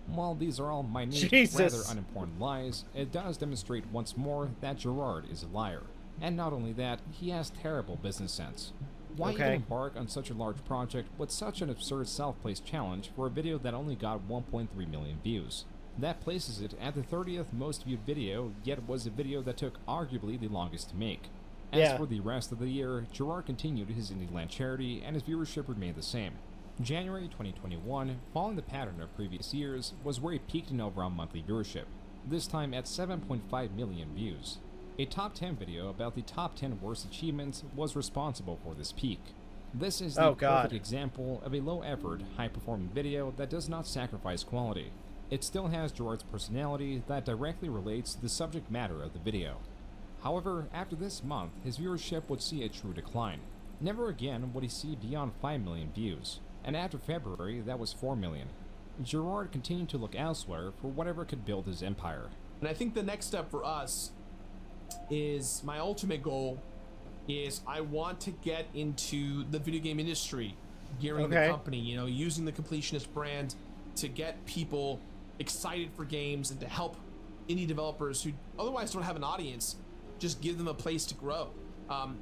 While these are all minute, rather unimportant lies, it does demonstrate once more that Gerard is a liar. And not only that, he has terrible business sense. Why even embark on such a large project with such an absurd self-placed challenge for a video that only got 1.3 million views? That places it at the 30th most viewed video, yet was a video that took arguably the longest to make. As for the rest of the year, Gerard continued his Indieland charity and his viewership remained the same. January 2021, following the pattern of previous years, was where he peaked in overall monthly viewership, this time at 7.5 million views. A top 10 video about the top 10 worst achievements was responsible for this peak. This is the perfect example of a low-effort, high-performing video that does not sacrifice quality. It still has Gerard's personality that directly relates to the subject matter of the video. However, after this month, his viewership would see a true decline. Never again would he see beyond 5 million views. And after February, that was 4 million. Gerard continued to look elsewhere for whatever could build his empire. And I think the next step for us is, my ultimate goal is, I want to get into the video game industry, gearing the company, you know, using the Completionist brand to get people excited for games and to help indie developers who otherwise don't have an audience, just give them a place to grow.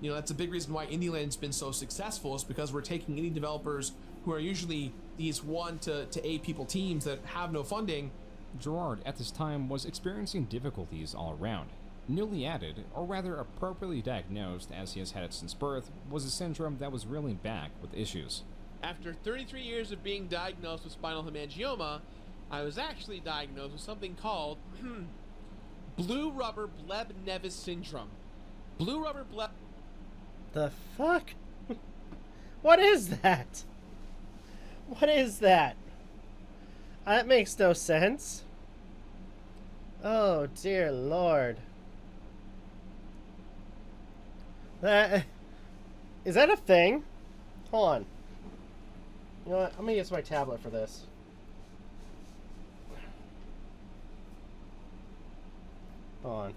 You know, that's a big reason why IndieLand's been so successful, is because we're taking indie developers who are usually these 1 to 8 people teams that have no funding. Gerard at this time was experiencing difficulties all around. Newly added, or rather appropriately diagnosed as he has had it since birth, was a syndrome that was reeling back with issues. After 33 years of being diagnosed with spinal hemangioma, I was actually diagnosed with something called blue rubber bleb nevis syndrome. Blue rubber bleb... The fuck? What is that? What is that? That makes no sense. Oh, dear Lord. Is that a thing? Hold on. You know what? I'm gonna use my tablet for this. Hold on.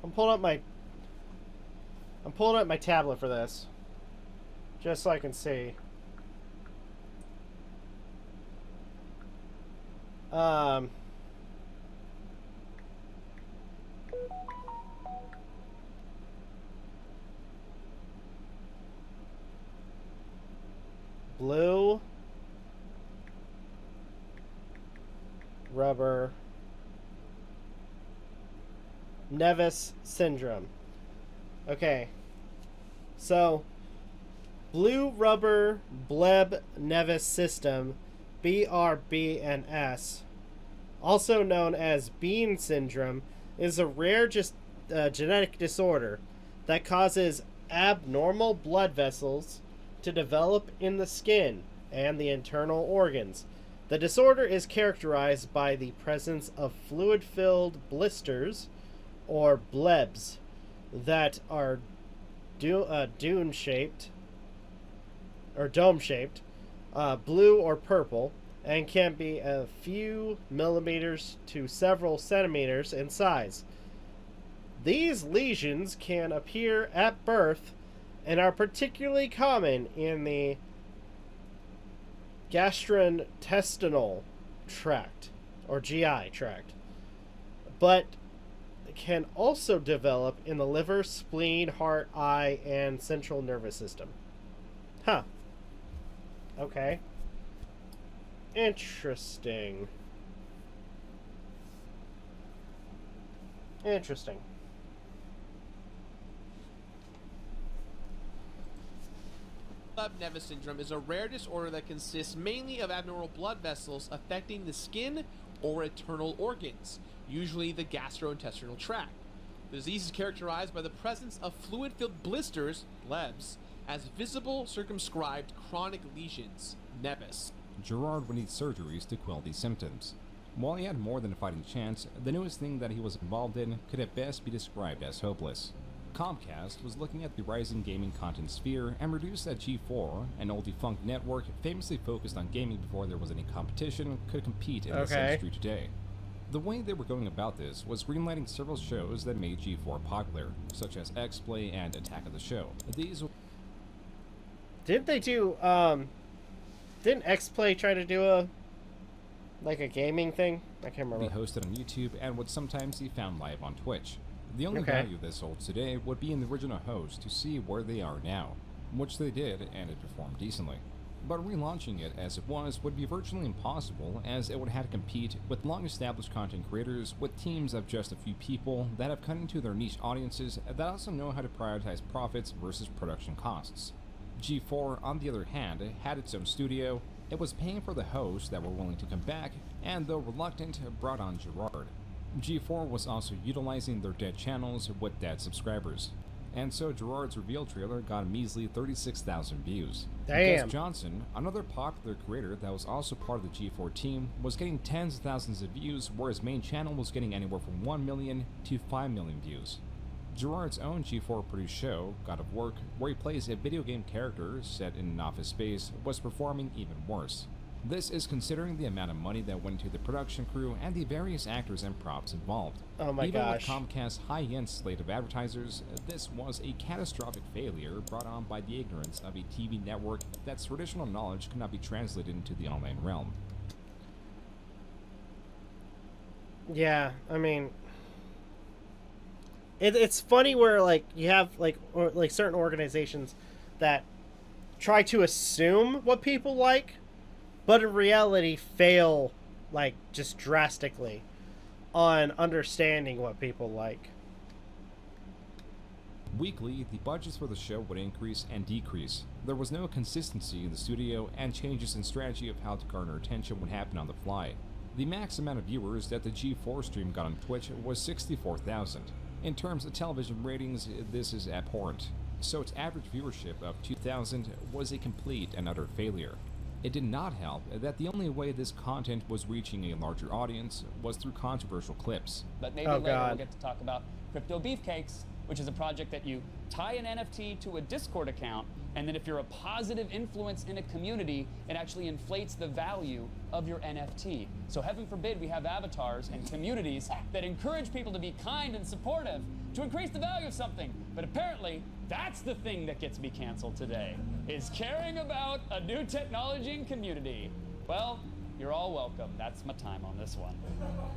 I'm pulling up my tablet for this. Just so I can see. Blue rubber nevis syndrome. Okay. So, blue rubber bleb nevis system, BRBNS, also known as Bean syndrome, is a rare genetic disorder that causes abnormal blood vessels to develop in the skin and the internal organs. The disorder is characterized by the presence of fluid-filled blisters, or blebs, that are dome-shaped, blue or purple, and can be a few millimeters to several centimeters in size. These lesions can appear at birth and are particularly common in the gastrointestinal tract, or GI tract, but can also develop in the liver, spleen, heart, eye, and central nervous system. Huh. Okay. Interesting. Interesting. Bleb nevis syndrome is a rare disorder that consists mainly of abnormal blood vessels affecting the skin or internal organs, usually the gastrointestinal tract. The disease is characterized by the presence of fluid-filled blisters, blebs, as visible circumscribed chronic lesions, nevis. Gerard would need surgeries to quell these symptoms. While he had more than a fighting chance, the newest thing that he was involved in could at best be described as hopeless. Comcast was looking at the rising gaming content sphere and reduced that G4, an old defunct network famously focused on gaming before there was any competition, could compete in this industry today. The way they were going about this was greenlighting several shows that made G4 popular, such as X-Play and Attack of the Show. These Didn't they do, didn't X-Play try to do a gaming thing? I can't remember. Be hosted on YouTube and would sometimes be found live on Twitch. The only value this holds today would be in the original host to see where they are now, which they did, and it performed decently. But relaunching it as it was would be virtually impossible, as it would have to compete with long-established content creators with teams of just a few people that have cut into their niche audiences that also know how to prioritize profits versus production costs. G4, on the other hand, had its own studio, it was paying for the hosts that were willing to come back, and though reluctant, brought on Gerard. G4 was also utilizing their dead channels with dead subscribers, and so Gerard's reveal trailer got a measly 36,000 views. Damn. Gus Johnson, another popular creator that was also part of the G4 team, was getting tens of thousands of views, where his main channel was getting anywhere from 1 million to 5 million views. Gerard's own G4 produced show, God of Work, where he plays a video game character set in an office space, was performing even worse. This is considering the amount of money that went into the production crew and the various actors and props involved. Oh my Even gosh. with Comcast's high-end slate of advertisers, this was a catastrophic failure brought on by the ignorance of a TV network that traditional knowledge could not be translated into the online realm. Yeah, I mean, it's funny where like you have like certain organizations that try to assume what people like, but in reality fail like just drastically on understanding what people like. Weekly, the budgets for the show would increase and decrease. There was no consistency in the studio, and changes in strategy of how to garner attention would happen on the fly. The max amount of viewers that the G4 stream got on Twitch was 64,000. In terms of television ratings, this is abhorrent, so its average viewership of 2,000 was a complete and utter failure. It did not help that the only way this content was reaching a larger audience was through controversial clips. But maybe later we'll get to talk about Crypto Beefcakes, which is a project that you tie an NFT to a Discord account, and then if you're a positive influence in a community, it actually inflates the value of your NFT. So heaven forbid we have avatars and communities that encourage people to be kind and supportive to increase the value of something. But apparently, that's the thing that gets me canceled today, is caring about a new technology and community. Well, you're all welcome. That's my time on this one.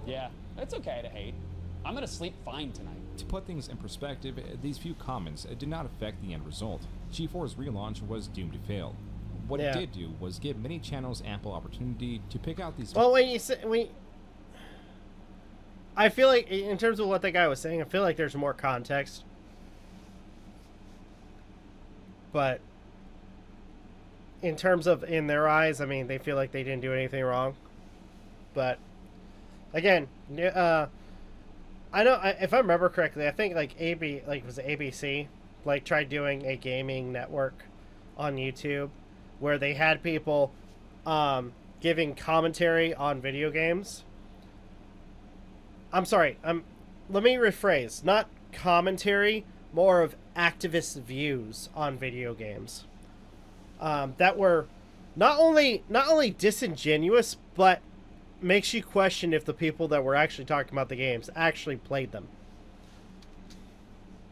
Yeah, it's okay to hate. I'm gonna sleep fine tonight. To put things in perspective, these few comments did not affect the end result. G4's relaunch was doomed to fail. What it did do was give many channels ample opportunity to pick out these... Well, I feel like, in terms of what that guy was saying, I feel like there's more context. But in terms of, in their eyes, I mean, they feel like they didn't do anything wrong. But, again, I know, if I remember correctly, I think, like, was it ABC, like, tried doing a gaming network on YouTube where they had people giving commentary on video games. I'm sorry, let me rephrase. Not commentary, more of activist views on video games. That were not only disingenuous, but makes you question if the people that were actually talking about the games actually played them.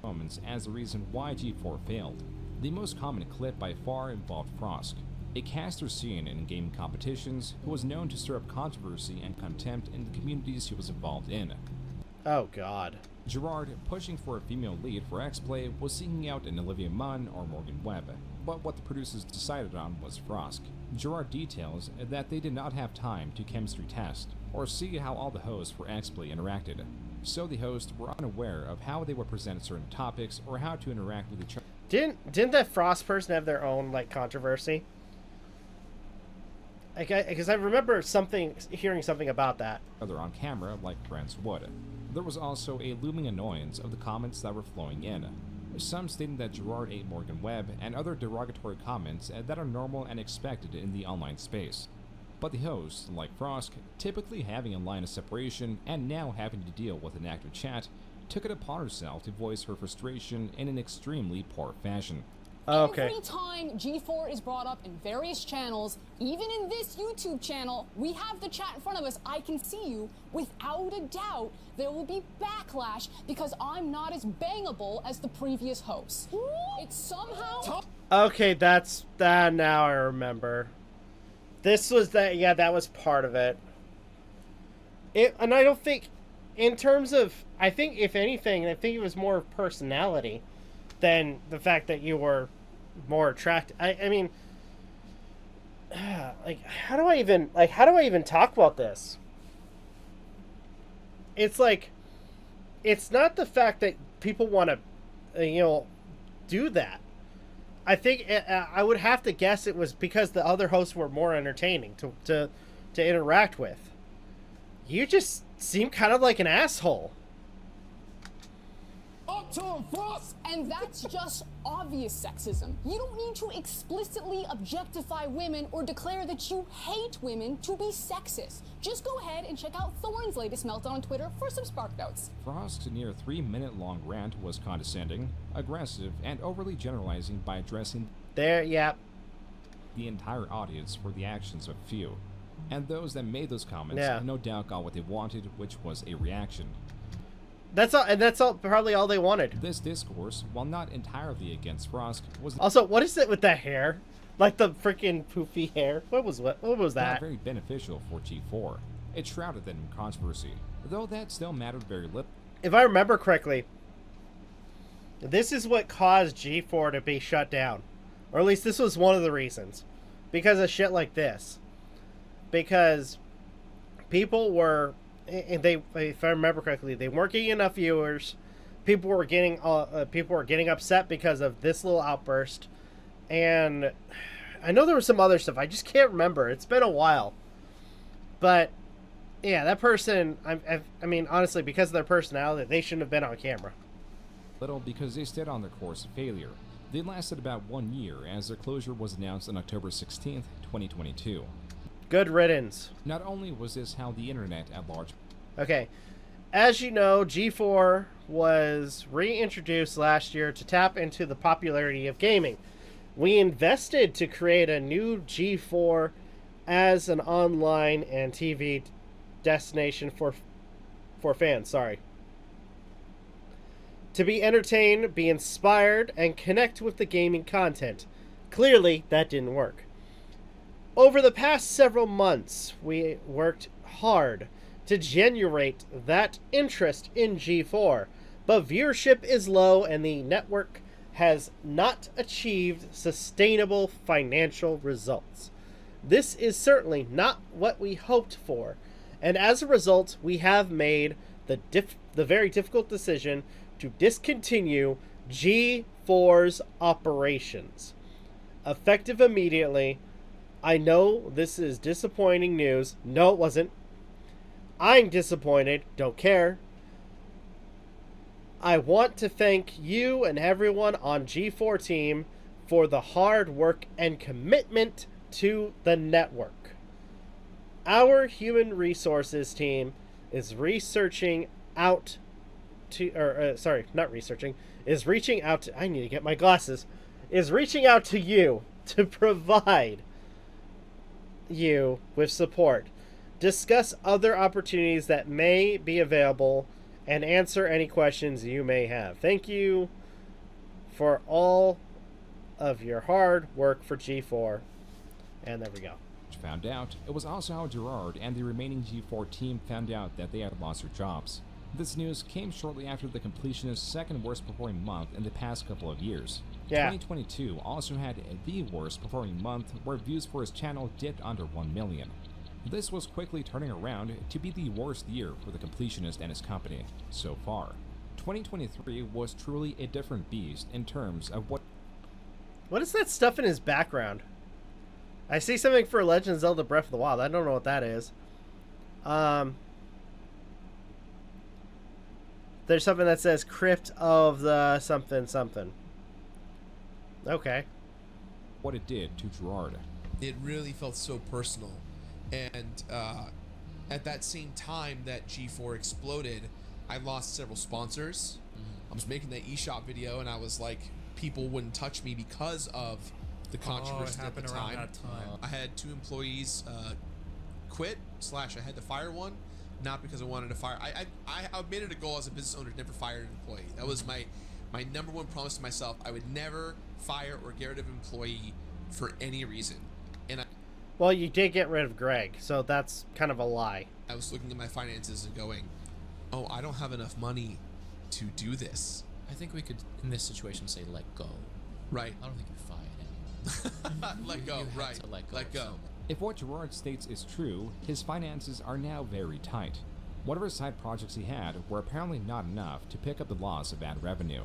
Moments as the reason why G4 failed. The most common clip by far involved Frosk, a caster seen in gaming competitions who was known to stir up controversy and contempt in the communities he was involved in. Oh god. Gerard, pushing for a female lead for X-Play, was seeking out an Olivia Munn or Morgan Webb, but what the producers decided on was Frosk. Gerard details that they did not have time to chemistry test, or see how all the hosts for X-Play interacted, so the hosts were unaware of how they would present certain topics or how to interact with each other. Didn't that Frost person have their own, like, controversy? Because I remember hearing something about that. Other on camera, like friends would. There was also a looming annoyance of the comments that were flowing in. Some stating that Gerard ate Morgan Webb, and other derogatory comments that are normal and expected in the online space. But the host, like Frosk, typically having a line of separation and now having to deal with an active chat, took it upon herself to voice her frustration in an extremely poor fashion. Okay. Every time G4 is brought up in various channels, even in this YouTube channel, we have the chat in front of us. I can see you. Without a doubt, there will be backlash because I'm not as bangable as the previous hosts. It's somehow... Okay, that's that. Now I remember. This was that. Yeah, that was part of it. And I don't think, in terms of, I think if anything, I think it was more personality than the fact that you were more attractive. I mean, like, how do I even talk about this? It's like, it's not the fact that people want to, do that. I think I would have to guess it was because the other hosts were more entertaining to interact with. You just seem kind of like an asshole. And that's just obvious sexism. You don't need to explicitly objectify women or declare that you hate women to be sexist. Just go ahead and check out Thorne's latest meltdown on Twitter for some spark notes. Frosk's near 3-minute-long rant was condescending, aggressive, and overly generalizing by addressing the entire audience for the actions of a few. And those that made those comments no doubt got what they wanted, which was a reaction. That's all, and that's all probably all they wanted. This discourse, while not entirely against Frost, was also, what is it with that hair? Like the freaking poofy hair. What was that? Not very beneficial for G4. It shrouded them in controversy, though that still mattered very little. If I remember correctly, this is what caused G4 to be shut down. Or at least this was one of the reasons. Because of shit like this. Because people were, if I remember correctly, they weren't getting enough viewers. People were getting upset because of this little outburst. And I know there was some other stuff. I just can't remember. It's been a while. But yeah, that person, I mean, honestly, because of their personality, they shouldn't have been on camera. Little because they stayed on their course of failure. They lasted about 1 year as their closure was announced on October 16th, 2022. Good riddance. Not only was this how the internet at large... Okay. As you know, G4 was reintroduced last year to tap into the popularity of gaming. We invested to create a new G4 as an online and TV destination for fans, to be entertained, be inspired, and connect with the gaming content. Clearly, that didn't work. Over the past several months, we worked hard to generate that interest in G4, but viewership is low and the network has not achieved sustainable financial results. This is certainly not what we hoped for, and as a result, we have made the very difficult decision to discontinue G4's operations. Effective immediately. I know this is disappointing news. No, it wasn't. I'm disappointed. Don't care. I want to thank you and everyone on G4 team for the hard work and commitment to the network. Our human resources team is reaching out to you to provide you with support, discuss other opportunities that may be available, and answer any questions you may have. Thank you for all of your hard work for G4. And there we go. Found out, it was also how Gerard and the remaining G4 team found out that they had lost their jobs. This news came shortly after the Completionist's second worst performing month in the past couple of years. 2022 also had the worst performing month where views for his channel dipped under 1 million. This was quickly turning around to be the worst year for the Completionist and his company so far. 2023 was truly a different beast in terms of what... What is that stuff in his background? I see something for Legend of Zelda Breath of the Wild. I don't know what that is. There's something that says Crypt of the something something. Okay. What it did to Gerard. It really felt so personal. And at that same time that G4 exploded, I lost several sponsors. I was making that eShop video and I was like, people wouldn't touch me because of the controversy at the time. I had 2 employees quit / I had to fire one, not because I wanted to fire. I made it a goal as a business owner to never fire an employee. That was my number one promise to myself. I would never fire or get rid of an employee for any reason. And well, you did get rid of Greg, so that's kind of a lie. I was looking at my finances and going, oh, I don't have enough money to do this. I think we could, in this situation, say let go. Right. I don't think you fired him. Let go, right. To let go. Let go. If what Gerard states is true, his finances are now very tight. Whatever side projects he had were apparently not enough to pick up the loss of ad revenue.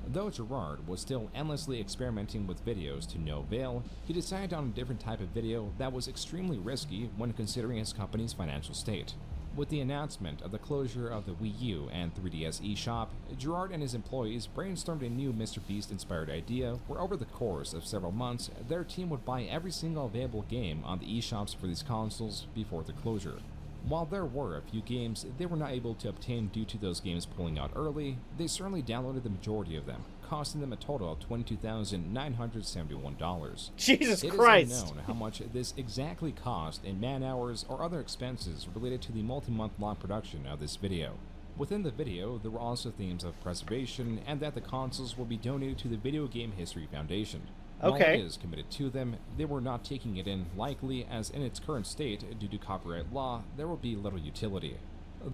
Though Gerard was still endlessly experimenting with videos to no avail, he decided on a different type of video that was extremely risky when considering his company's financial state. With the announcement of the closure of the Wii U and 3DS eShop, Gerard and his employees brainstormed a new Mr. Beast-inspired idea where over the course of several months, their team would buy every single available game on the eShops for these consoles before the closure. While there were a few games they were not able to obtain due to those games pulling out early, they certainly downloaded the majority of them, costing them a total of $22,971. Jesus It Christ! is unknown how much this exactly cost in man-hours or other expenses related to the multi-month long production of this video. Within the video, there were also themes of preservation and that the consoles will be donated to the Video Game History Foundation. While Okay. it is committed to them, they were not taking it in likely, as in its current state, due to copyright law, there will be little utility.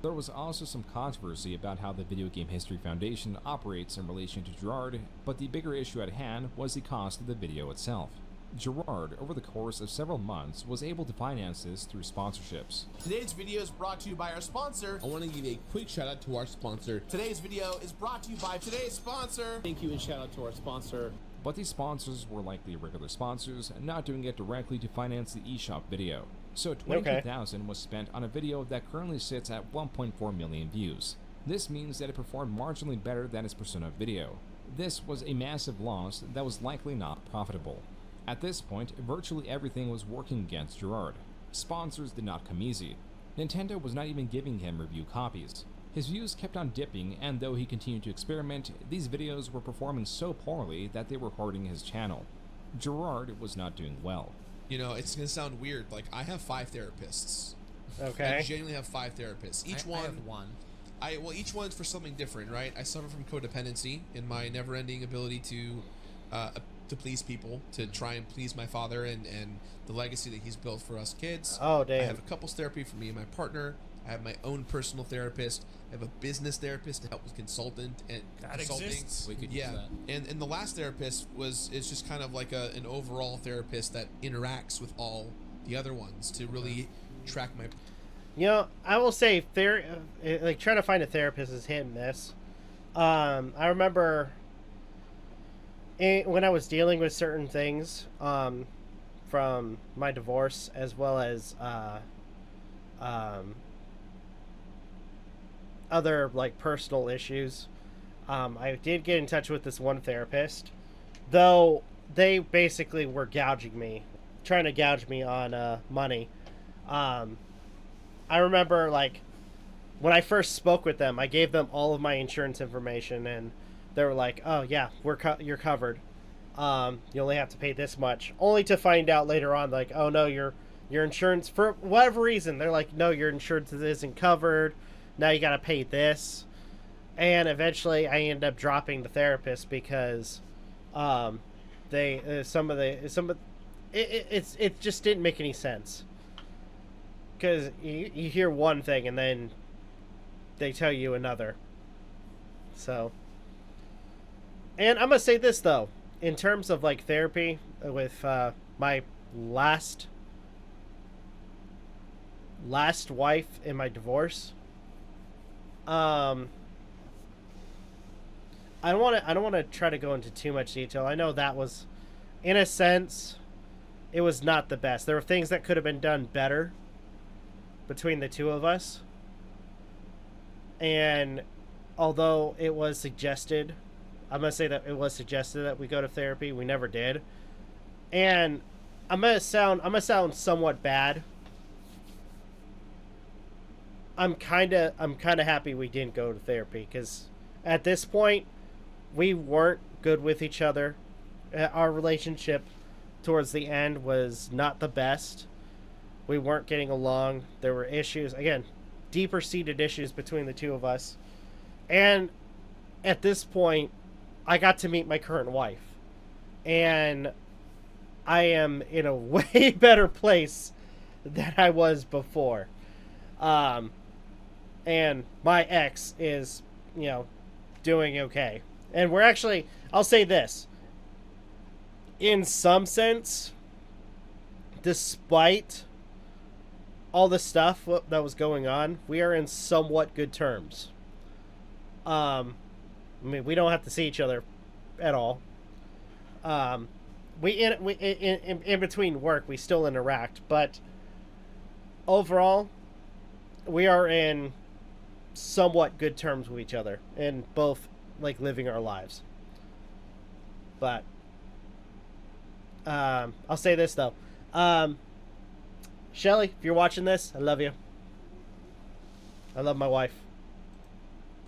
There was also some controversy about how the Video Game History Foundation operates in relation to Gerard, but the bigger issue at hand was the cost of the video itself. Gerard, over the course of several months, was able to finance this through sponsorships. Today's video is brought to you by our sponsor. I want to give a quick shout out to our sponsor. Today's video is brought to you by today's sponsor. Thank you and shout out to our sponsor. But these sponsors were likely regular sponsors, not doing it directly to finance the eShop video. So $22,000 was spent on a video that currently sits at 1.4 million views. This means that it performed marginally better than its Persona video. This was a massive loss that was likely not profitable. At this point, virtually everything was working against Gerard. Sponsors did not come easy. Nintendo was not even giving him review copies. His views kept on dipping, and though he continued to experiment, these videos were performing so poorly that they were hurting his channel. Gerard was not doing well. You know, it's gonna sound weird. Like, I have 5 therapists. Okay. I genuinely have 5 therapists. Each I have one. Well, each one's for something different, right? I suffer from codependency in my never-ending ability to please people, to try and please my father and the legacy that he's built for us kids. Oh, damn. I have a couples therapy for me and my partner. I have my own personal therapist. I have a business therapist to help with consulting. That exists. We could use that. And the last therapist is just kind of like an overall therapist that interacts with all the other ones to really track my. You know, I will say, like trying to find a therapist is hit and miss. I remember when I was dealing with certain things from my divorce, as well as other like personal issues. I did get in touch with this one therapist, though they basically were gouging me, trying to gouge me on money. I remember like when I first spoke with them, I gave them all of my insurance information, and they were like, "Oh yeah, you're covered. You only have to pay this much." Only to find out later on, like, "Oh no, your insurance, for whatever reason," they're like, "No, your insurance isn't covered. Now you gotta pay this." And eventually I ended up dropping the therapist because it just didn't make any sense. Because you hear one thing and then they tell you another. So, and I'm gonna say this though, in terms of like therapy with my last wife in my divorce, I don't want to try to go into too much detail. I know that was, in a sense, it was not the best. There were things that could have been done better between the two of us. And although it was suggested, I'm going to say that it was suggested that we go to therapy, we never did. And I'm going to sound somewhat bad. I'm kind of happy we didn't go to therapy, because at this point we weren't good with each other. Our relationship towards the end was not the best. We weren't getting along. There were issues, again, deeper seated issues between the two of us. And at this point, I got to meet my current wife, and I am in a way better place than I was before. And my ex is, doing okay. And we're actually, I'll say this, in some sense, despite all the stuff that was going on, we are in somewhat good terms. I mean, we don't have to see each other at all. In between work, we still interact, but overall, we are in somewhat good terms with each other and both like living our lives. But I'll say this though, Shelly, if you're watching this, I love you. I love my wife.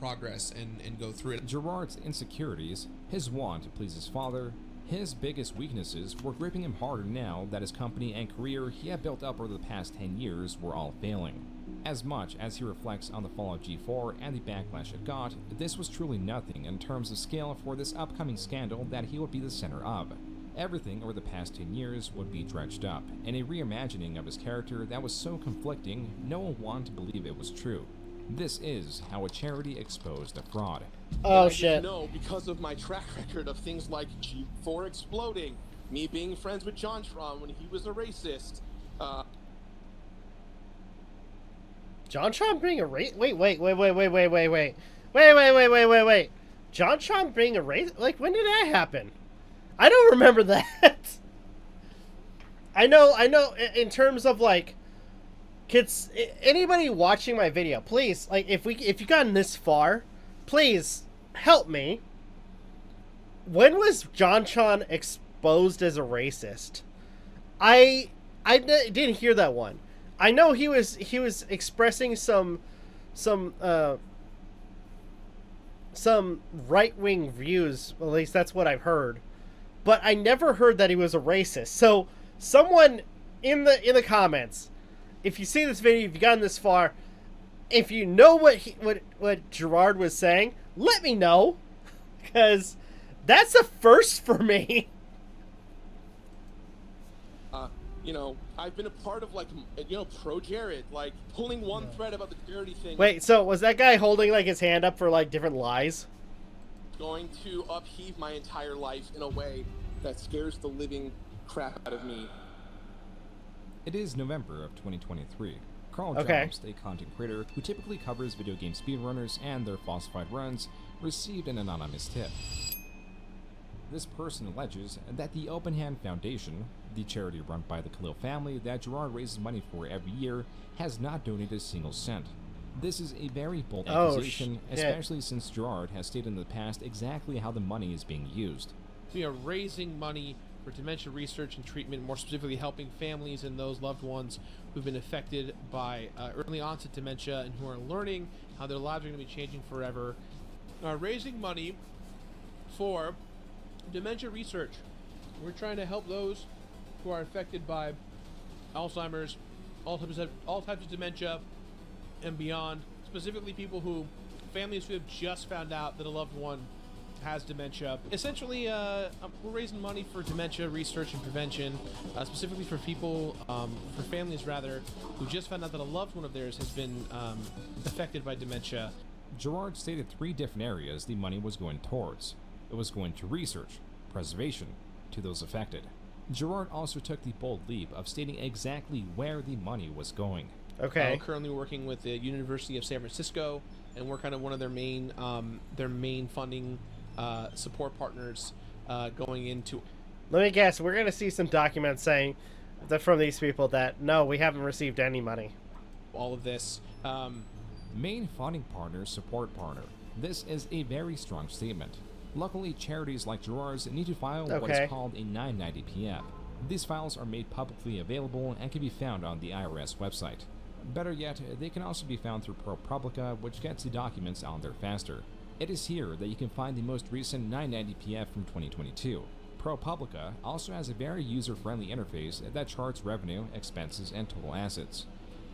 Progress and go through it. Gerard's insecurities, his want to please his father, his biggest weaknesses were gripping him harder now that his company and career he had built up over the past 10 years were all failing. As much as he reflects on the fall of G4 and the backlash it got, this was truly nothing in terms of scale for this upcoming scandal that he would be the center of. Everything over the past 10 years would be dredged up, and a reimagining of his character that was so conflicting, no one wanted to believe it was true. This is how a charity exposed a fraud. Oh shit. No, because of my track record of things like G4 exploding, me being friends with JonTron when he was a racist. JonTron being a racist? Wait. JonTron being a racist? Like, when did that happen? I don't remember that. I know, in terms of, like, kids, anybody watching my video, please, like, if you've gotten this far, please help me. When was JonTron exposed as a racist? I didn't hear that one. I know he was expressing some right-wing views, at least that's what I've heard. But I never heard that he was a racist. So someone in the comments, if you see this video, if you've gotten this far, if you know what Gerard was saying, let me know, because that's a first for me. You know, I've been a part of, like, you know, pro Jared, like, pulling one thread about the charity thing. Wait, so was that guy holding, like, his hand up for, like, different lies? Going to upheave my entire life in a way that scares the living crap out of me. It is November of 2023. Carl Jobst, a content creator who typically covers video game speedrunners and their falsified runs, received an anonymous tip. This person alleges that the Open Hand Foundation, the charity run by the Khalil family that Gerard raises money for every year, has not donated a single cent. This is a very bold accusation, especially since Gerard has stated in the past exactly how the money is being used. We are raising money for dementia research and treatment, more specifically helping families and those loved ones who've been affected by early onset dementia and who are learning how their lives are going to be changing forever. Raising money for dementia research. We're trying to help those who are affected by Alzheimer's, all types of dementia, and beyond. Specifically, families who have just found out that a loved one has dementia. Essentially, we're raising money for dementia research and prevention, specifically for people, for families rather, who just found out that a loved one of theirs has been affected by dementia. Gerard stated 3 different areas the money was going towards. It was going to research, preservation, to those affected. Gerard also took the bold leap of stating exactly where the money was going. Okay. We're currently working with the University of San Francisco, and we're kind of one of their main funding support partners going into. Let me guess, we're going to see some documents saying that from these people that, no, we haven't received any money. All of this. Main funding partner, support partner. This is a very strong statement. Luckily, charities like Gerard's need to file what is called a 990-PF. These files are made publicly available and can be found on the IRS website. Better yet, they can also be found through ProPublica, which gets the documents on there faster. It is here that you can find the most recent 990-PF from 2022. ProPublica also has a very user-friendly interface that charts revenue, expenses, and total assets.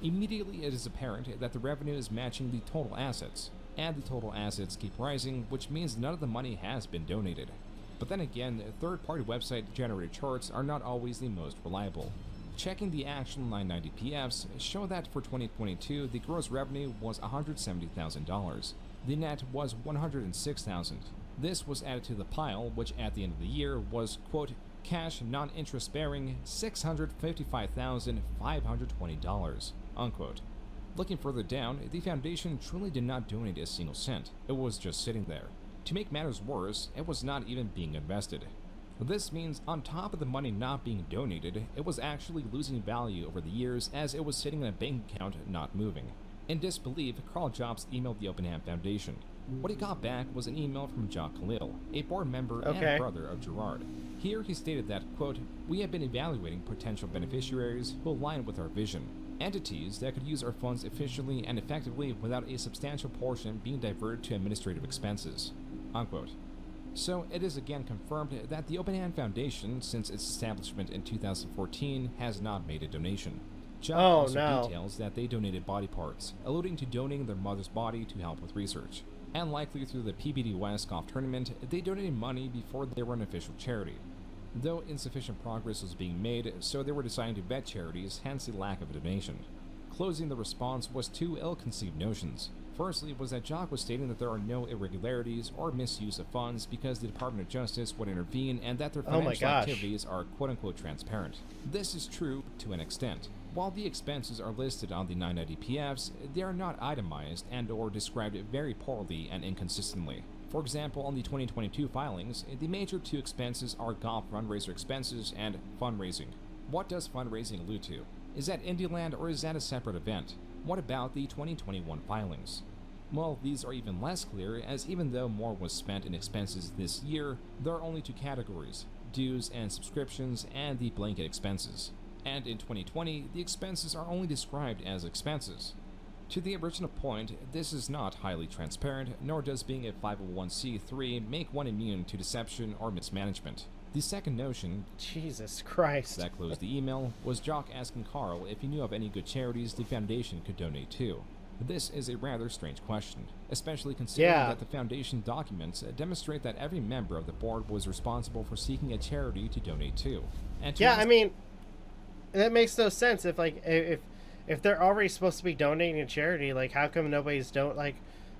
Immediately, it is apparent that the revenue is matching the total assets, and the total assets keep rising, which means none of the money has been donated. But then again, third-party website-generated charts are not always the most reliable. Checking the actual 990-PFs show that for 2022, the gross revenue was $170,000. The net was $106,000. This was added to the pile, which at the end of the year was, quote, cash non-interest bearing $655,520, unquote. Looking further down, the foundation truly did not donate a single cent. It was just sitting there. To make matters worse, it was not even being invested. This means on top of the money not being donated, it was actually losing value over the years as it was sitting in a bank account not moving. In disbelief, Carl Jobst emailed the Open Hand Foundation. What he got back was an email from Jacques Khalil, a board member and brother of Gerard. Here he stated that, quote, we have been evaluating potential beneficiaries who align with our vision. entities that could use our funds efficiently and effectively without a substantial portion being diverted to administrative expenses, unquote. So it is again confirmed that the Open Hand Foundation, since its establishment in 2014, has not made a donation. Jock also details that they donated body parts, alluding to donating their mother's body to help with research. And likely through the PBD West golf tournament, they donated money before they were an official charity. Though insufficient progress was being made, so they were deciding to vet charities, hence the lack of a donation. Closing the response was two ill-conceived notions. Firstly was that Jock was stating that there are no irregularities or misuse of funds because the Department of Justice would intervene and that their financial activities are quote-unquote transparent. This is true to an extent. While the expenses are listed on the 990 PFs, they are not itemized and or described very poorly and inconsistently. For example, on the 2022 filings, the major two expenses are golf fundraiser expenses and fundraising. What does fundraising allude to? Is that Indieland or is that a separate event? What about the 2021 filings? Well, these are even less clear, as even though more was spent in expenses this year, there are only two categories: dues and subscriptions and the blanket expenses. And in 2020, the expenses are only described as expenses. To the original point, this is not highly transparent, nor does being a 501c3 make one immune to deception or mismanagement. The second notion, Jesus Christ, that closed the email was Jock asking Carl if he knew of any good charities the foundation could donate to. This is a rather strange question, especially considering that the foundation documents demonstrate that every member of the board was responsible for seeking a charity to donate to. And to I mean, that makes no sense. If they're already supposed to be donating to charity, like how come nobody's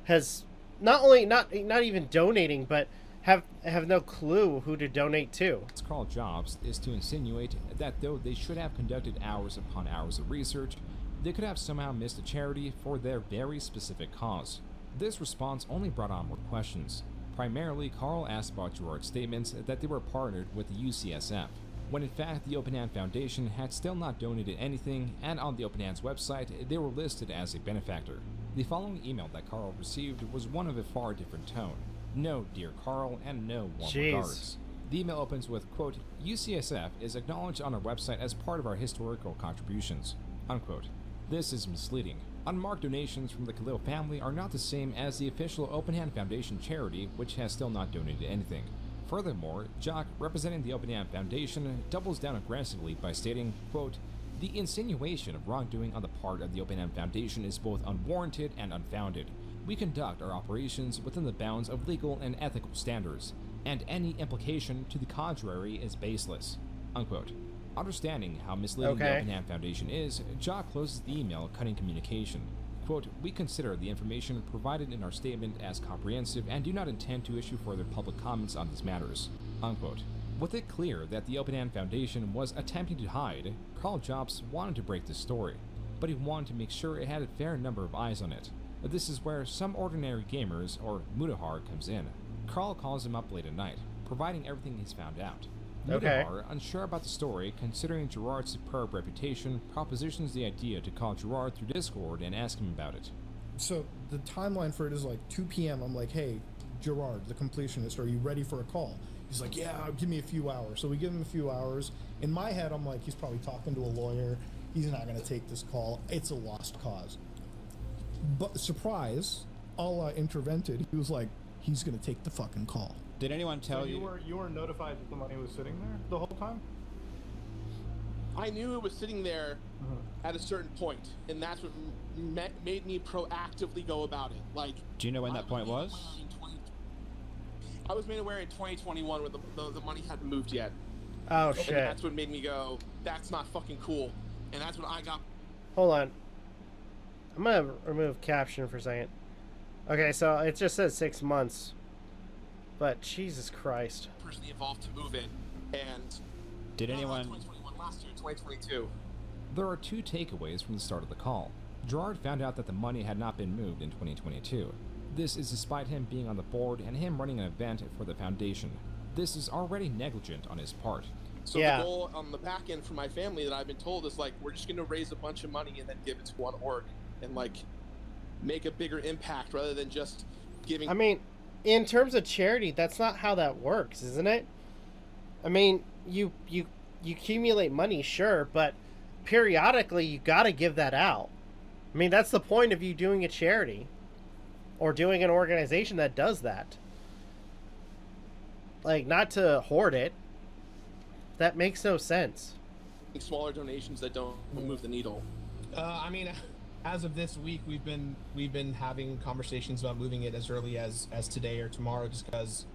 has not only not even donating, but have no clue who to donate to? Carl Jobs is to insinuate that though they should have conducted hours upon hours of research, they could have somehow missed a charity for their very specific cause. This response only brought on more questions. Primarily, Carl asked about Gerard's statements that they were partnered with the UCSF, when in fact the Open Hand Foundation had still not donated anything, and on the Open Hand's website they were listed as a benefactor. The following email that Carl received was one of a far different tone. No, dear Carl, and no warm regards. The email opens with, quote, UCSF is acknowledged on our website as part of our historical contributions, unquote. This is misleading. Unmarked donations from the Khalil family are not the same as the official Open Hand Foundation charity, which has still not donated anything. Furthermore, Jock, representing the Open Hand Foundation, doubles down aggressively by stating, quote, the insinuation of wrongdoing on the part of the Open Hand Foundation is both unwarranted and unfounded. We conduct our operations within the bounds of legal and ethical standards, and any implication to the contrary is baseless, unquote. Understanding how misleading the Open Hand Foundation is, Jock closes the email, cutting communication. Quote, we consider the information provided in our statement as comprehensive and do not intend to issue further public comments on these matters, unquote. With it clear that the Open Hand Foundation was attempting to hide, Carl Jobs wanted to break this story, but he wanted to make sure it had a fair number of eyes on it. This is where some ordinary gamers, or Mudahar, comes in. Carl calls him up late at night, providing everything he's found out. Mudahar, unsure about the story, considering Gerard's superb reputation, propositions the idea to call Gerard through Discord and ask him about it. So the timeline for it is like 2 p.m. I'm like, hey, Gerard, the completionist, are you ready for a call? He's like, yeah, give me a few hours. So we give him a few hours. In my head, I'm like, he's probably talking to a lawyer. He's not going to take this call. It's a lost cause. But surprise, Allah intervented. He was like, he's going to take the fucking call. Did anyone tell you? You were notified that the money was sitting there the whole time? I knew it was sitting there at a certain point, and that's what made me proactively go about it. Like, do you know when that point was? I was made aware in 2021 where the money hadn't moved yet. Oh, and shit. that's what made me go, that's not fucking cool. And that's when I got... Hold on. I'm going to remove caption for a second. Okay, so it just says 6 months. But Jesus Christ. Personally involved to move it, and... Did anyone... 2021, last year, 2022. There are two takeaways from the start of the call. Gerard found out that the money had not been moved in 2022. This is despite him being on the board and him running an event for the foundation. This is already negligent on his part. So the goal on the back end for my family that I've been told is like, we're just going to raise a bunch of money and then give it to one org and like make a bigger impact rather than just giving... I mean, in terms of charity, that's not how that works, isn't it? I mean, you accumulate money, sure, but periodically you got to give that out. I mean, that's the point of you doing a charity or doing an organization that does that. Like, not to hoard it. That makes no sense. Smaller donations that don't move the needle. I mean, as of this week, we've been having conversations about moving it as early as today or tomorrow, just because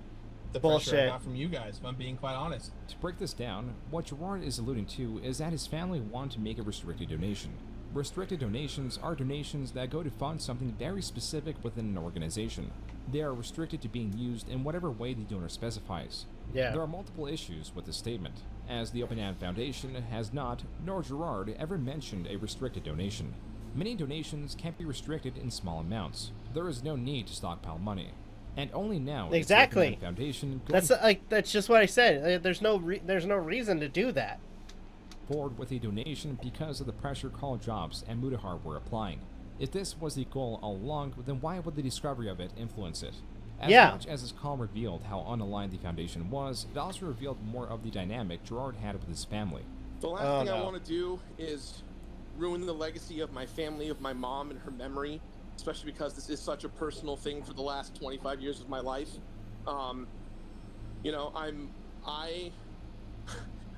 the pressure I got from you guys, if I'm being quite honest. To break this down, what Gerard is alluding to is that his family wanted to make a restricted donation. Restricted donations are donations that go to fund something very specific within an organization. They are restricted to being used in whatever way the donor specifies. Yeah. There are multiple issues with this statement, as the Open Hand Foundation has not, nor Gerard, ever mentioned a restricted donation. Many donations can't be restricted in small amounts. There is no need to stockpile money. And only now exactly. is the Open Hand Foundation that's just what I said. There's no reason to do that. Forward with a donation because of the pressure call jobs and Mudahar were applying. If this was the goal all along, then why would the discovery of it influence it? As much as his call revealed how unaligned the foundation was, it also revealed more of the dynamic Gerard had with his family. The last thing I want to do is ruin the legacy of my family, of my mom and her memory, especially because this is such a personal thing for the last 25 years of my life. You know, I'm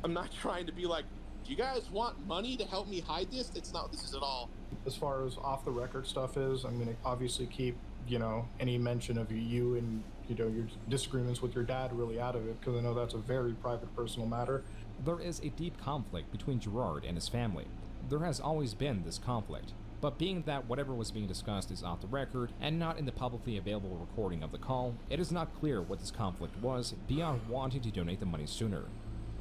not trying to be like, do you guys want money to help me hide this? It's not this is at all. As far as off the record stuff is, I'm going to obviously keep, you know, any mention of you and, you know, your disagreements with your dad really out of it, because I know that's a very private, personal matter. There is a deep conflict between Gerard and his family. There has always been this conflict, but being that whatever was being discussed is off the record and not in the publicly available recording of the call, it is not clear what this conflict was beyond wanting to donate the money sooner.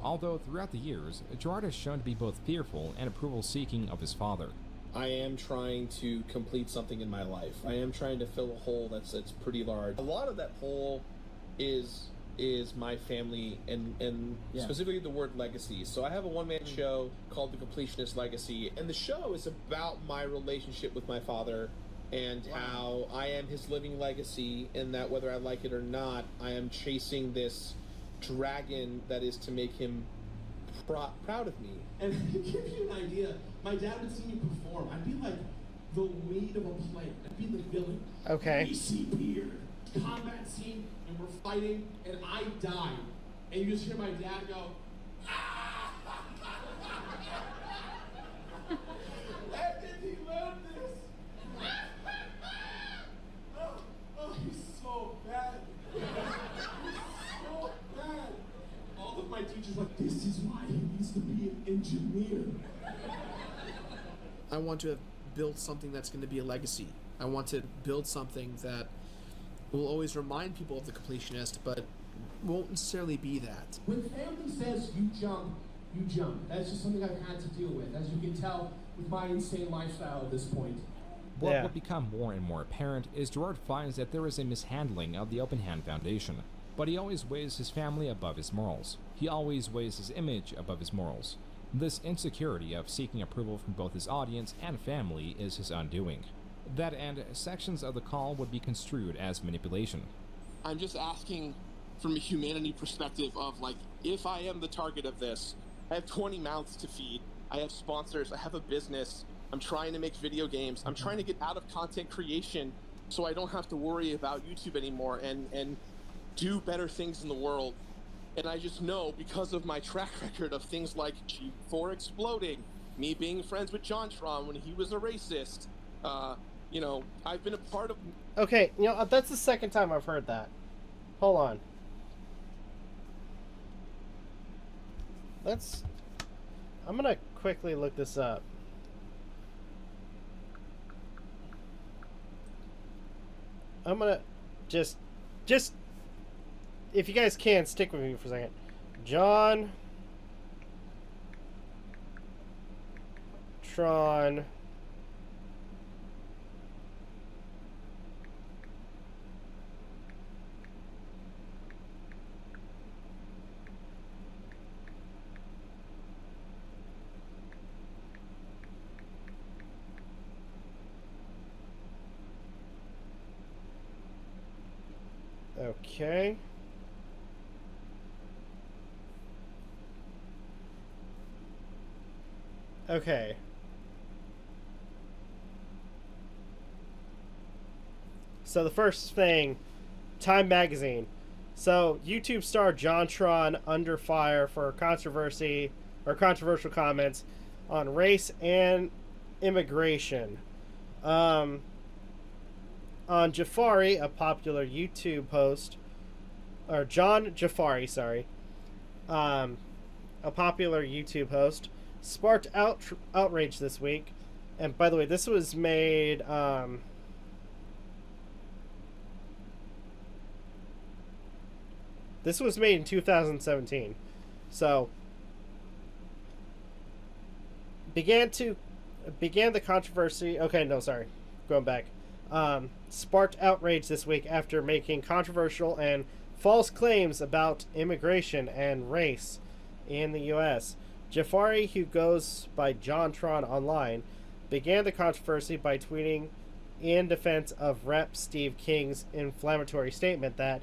Although throughout the years, Gerard has shown to be both fearful and approval-seeking of his father. I am trying to complete something in my life. I am trying to fill a hole that's pretty large. A lot of that hole is my family and specifically the word legacy. So I have a one-man show called The Completionist Legacy, and the show is about my relationship with my father and how I am his living legacy, and that whether I like it or not, I am chasing this dragon that is to make him proud of me. And to give you an idea, my dad would see me perform. I'd be like the lead of a play. I'd be the villain. Okay. AC beard, combat scene, and we're fighting, and I die. And you just hear my dad go, ah! Where did he learn this? Oh, he's so bad. He's so bad. All of my teachers are like, this is why he needs to be an engineer. I want to have built something that's going to be a legacy. I want to build something that will always remind people of the completionist, but won't necessarily be that. When family says you jump, you jump. That's just something I've had to deal with, as you can tell with my insane lifestyle at this point. What will become more and more apparent is Gerard finds that there is a mishandling of the Open Hand Foundation, but he always weighs his family above his morals. He always weighs his image above his morals. This insecurity of seeking approval from both his audience and family is his undoing. That and sections of the call would be construed as manipulation. I'm just asking from a humanity perspective of, like, if I am the target of this, I have 20 mouths to feed, I have sponsors, I have a business, I'm trying to make video games, I'm trying to get out of content creation so I don't have to worry about YouTube anymore and do better things in the world. And I just know, because of my track record of things like G4 exploding, me being friends with JonTron when he was a racist, you know, I've been a part of... Okay, you know, that's the second time I've heard that. Hold on. I'm gonna quickly look this up. I'm gonna just if you guys can, stick with me for a second. JonTron Okay. Okay. So the first thing, Time Magazine. So YouTube star JonTron under fire for controversy or controversial comments on race and immigration. On Jafari, a popular YouTube host, or John Jafari, sorry, a popular YouTube host, sparked outrage this week. And by the way, this was made in 2017. So began the controversy. Okay, no, sorry. Going back. Sparked outrage this week after making controversial and false claims about immigration and race in the U.S. Jafari, who goes by JonTron online, began the controversy by tweeting in defense of Rep. Steve King's inflammatory statement that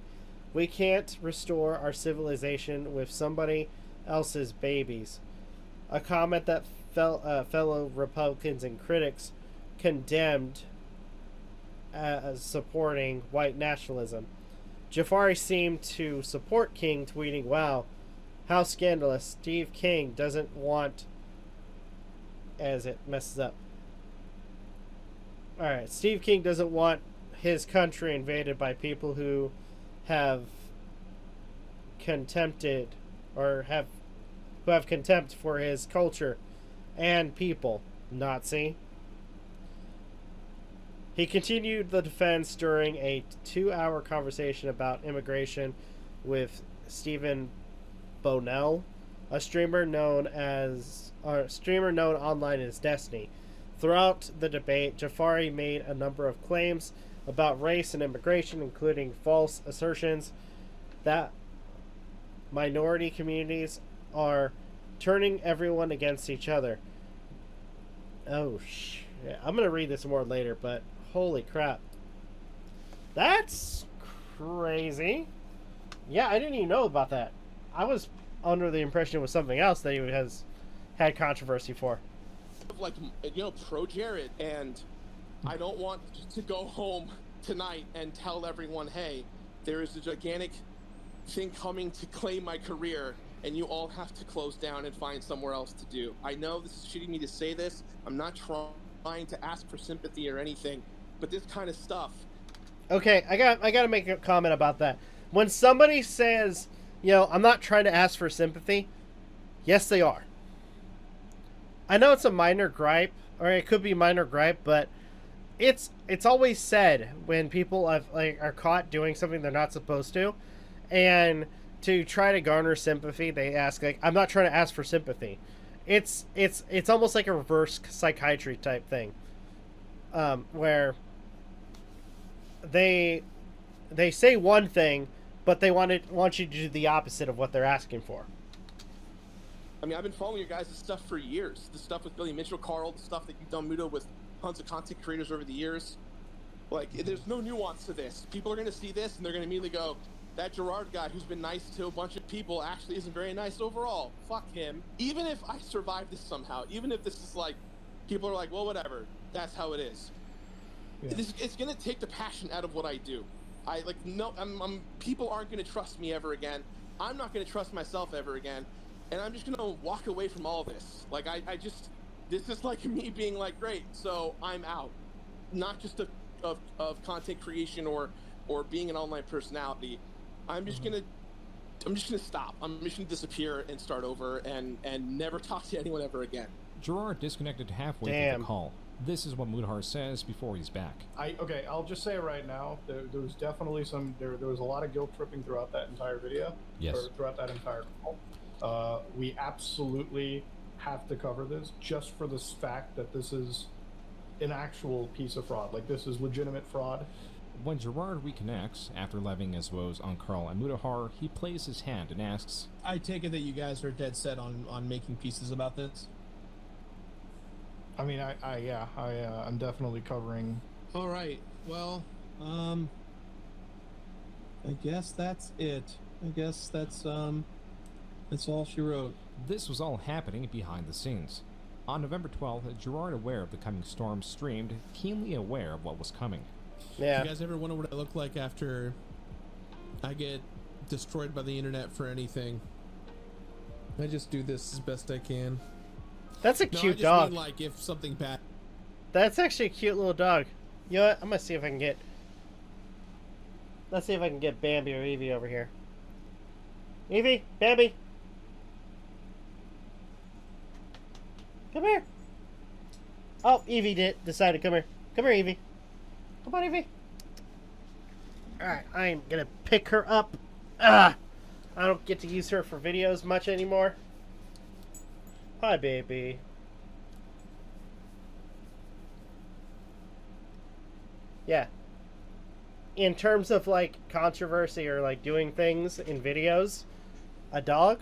we can't restore our civilization with somebody else's babies. A comment that fellow Republicans and critics condemned as supporting white nationalism. Jafari seemed to support King, tweeting, "Wow, how scandalous. Steve King doesn't want..." As it messes up. Alright, Steve King doesn't want his country invaded by people who have contempted or have contempt for his culture and people. Nazi. He continued the defense during a 2-hour conversation about immigration with Stephen Bonnell, a streamer known online as Destiny. Throughout the debate, Jafari made a number of claims about race and immigration, including false assertions that minority communities are turning everyone against each other. Oh, shit. I'm going to read this more later, but holy crap. That's crazy. Yeah, I didn't even know about that. I was under the impression it was something else that he has had controversy for. Like, you know, pro Jared, and I don't want to go home tonight and tell everyone, hey, there is a gigantic thing coming to claim my career, and you all have to close down and find somewhere else to do. I know this is shitty me to say this. I'm not trying to ask for sympathy or anything, but this kind of stuff. Okay, I got to make a comment about that. When somebody says, you know, I'm not trying to ask for sympathy, yes, they are. I know it's a minor gripe, or it could be minor gripe, but it's always said when people are caught doing something they're not supposed to, and to try to garner sympathy, they ask, like, I'm not trying to ask for sympathy. It's almost like a reverse psychiatry type thing, where they say one thing, but they want you to do the opposite of what they're asking for. I mean, I've been following your guys' stuff for years. The stuff with Billy Mitchell, Carl, the stuff that you've done, Muto, with tons of content creators over the years. Like, there's no nuance to this. People are going to see this, and they're going to immediately go, that Gerard guy who's been nice to a bunch of people actually isn't very nice overall. Fuck him. Even if I survive this somehow, even if this is like, people are like, well, whatever. That's how it is. Yeah. It's going to take the passion out of what I do. People aren't going to trust me ever again. I'm not going to trust myself ever again. And I'm just going to walk away from all this. Like, this is like me being like, great, so I'm out. Not just of content creation or being an online personality. I'm just going to stop. I'm just going to disappear and start over and never talk to anyone ever again. Gerard disconnected halfway through the call. This is what Mudhar says before he's back. Okay, I'll just say it right now. There was definitely there was a lot of guilt tripping throughout that entire video. Yes. Or throughout that entire call. We absolutely have to cover this just for this fact that this is an actual piece of fraud. Like, this is legitimate fraud. When Gerard reconnects, after levying his woes on Carl and Mudhar, he plays his hand and asks, I take it that you guys are dead set on making pieces about this? I mean, I'm definitely covering. All right. Well, I guess that's it. I guess that's all she wrote. This was all happening behind the scenes. On November 12th, Gerard, aware of the coming storm, streamed, keenly aware of what was coming. Yeah. You guys ever wonder what I look like after I get destroyed by the internet for anything? I just do this as best I can. That's a No, I cute just dog. mean, like, if something bad. That's actually a cute little dog. You know what? I'm gonna see if I can get. Let's see if I can get Bambi or Evie over here. Evie, Bambi, come here. Oh, Evie decided. Come here. Come here, Evie. Come on, Evie. All right, I'm gonna pick her up. I don't get to use her for videos much anymore. Hi, baby. Yeah. In terms of, like, controversy or, like, doing things in videos, a dog,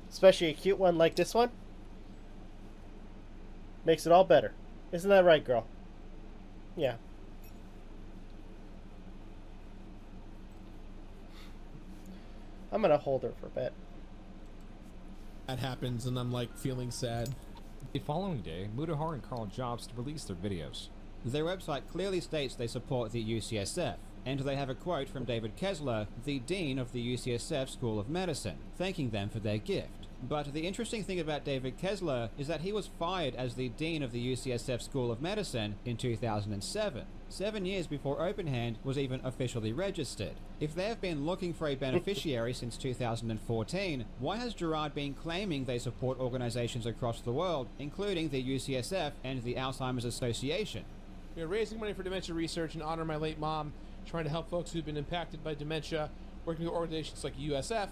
especially a cute one like this one, makes it all better. Isn't that right, girl? Yeah. I'm gonna hold her for a bit. That happens, and I'm, like, feeling sad. The following day, Mudahar and Carl Jobst released their videos. Their website clearly states they support the UCSF, and they have a quote from David Kessler, the Dean of the UCSF School of Medicine, thanking them for their gift. But the interesting thing about David Kessler is that he was fired as the Dean of the UCSF School of Medicine in 2007, 7 years before OpenHand was even officially registered. If they have been looking for a beneficiary since 2014, why has Gerard been claiming they support organizations across the world, including the UCSF and the Alzheimer's Association? We are raising money for dementia research in honor of my late mom, trying to help folks who've been impacted by dementia, working with organizations like USF,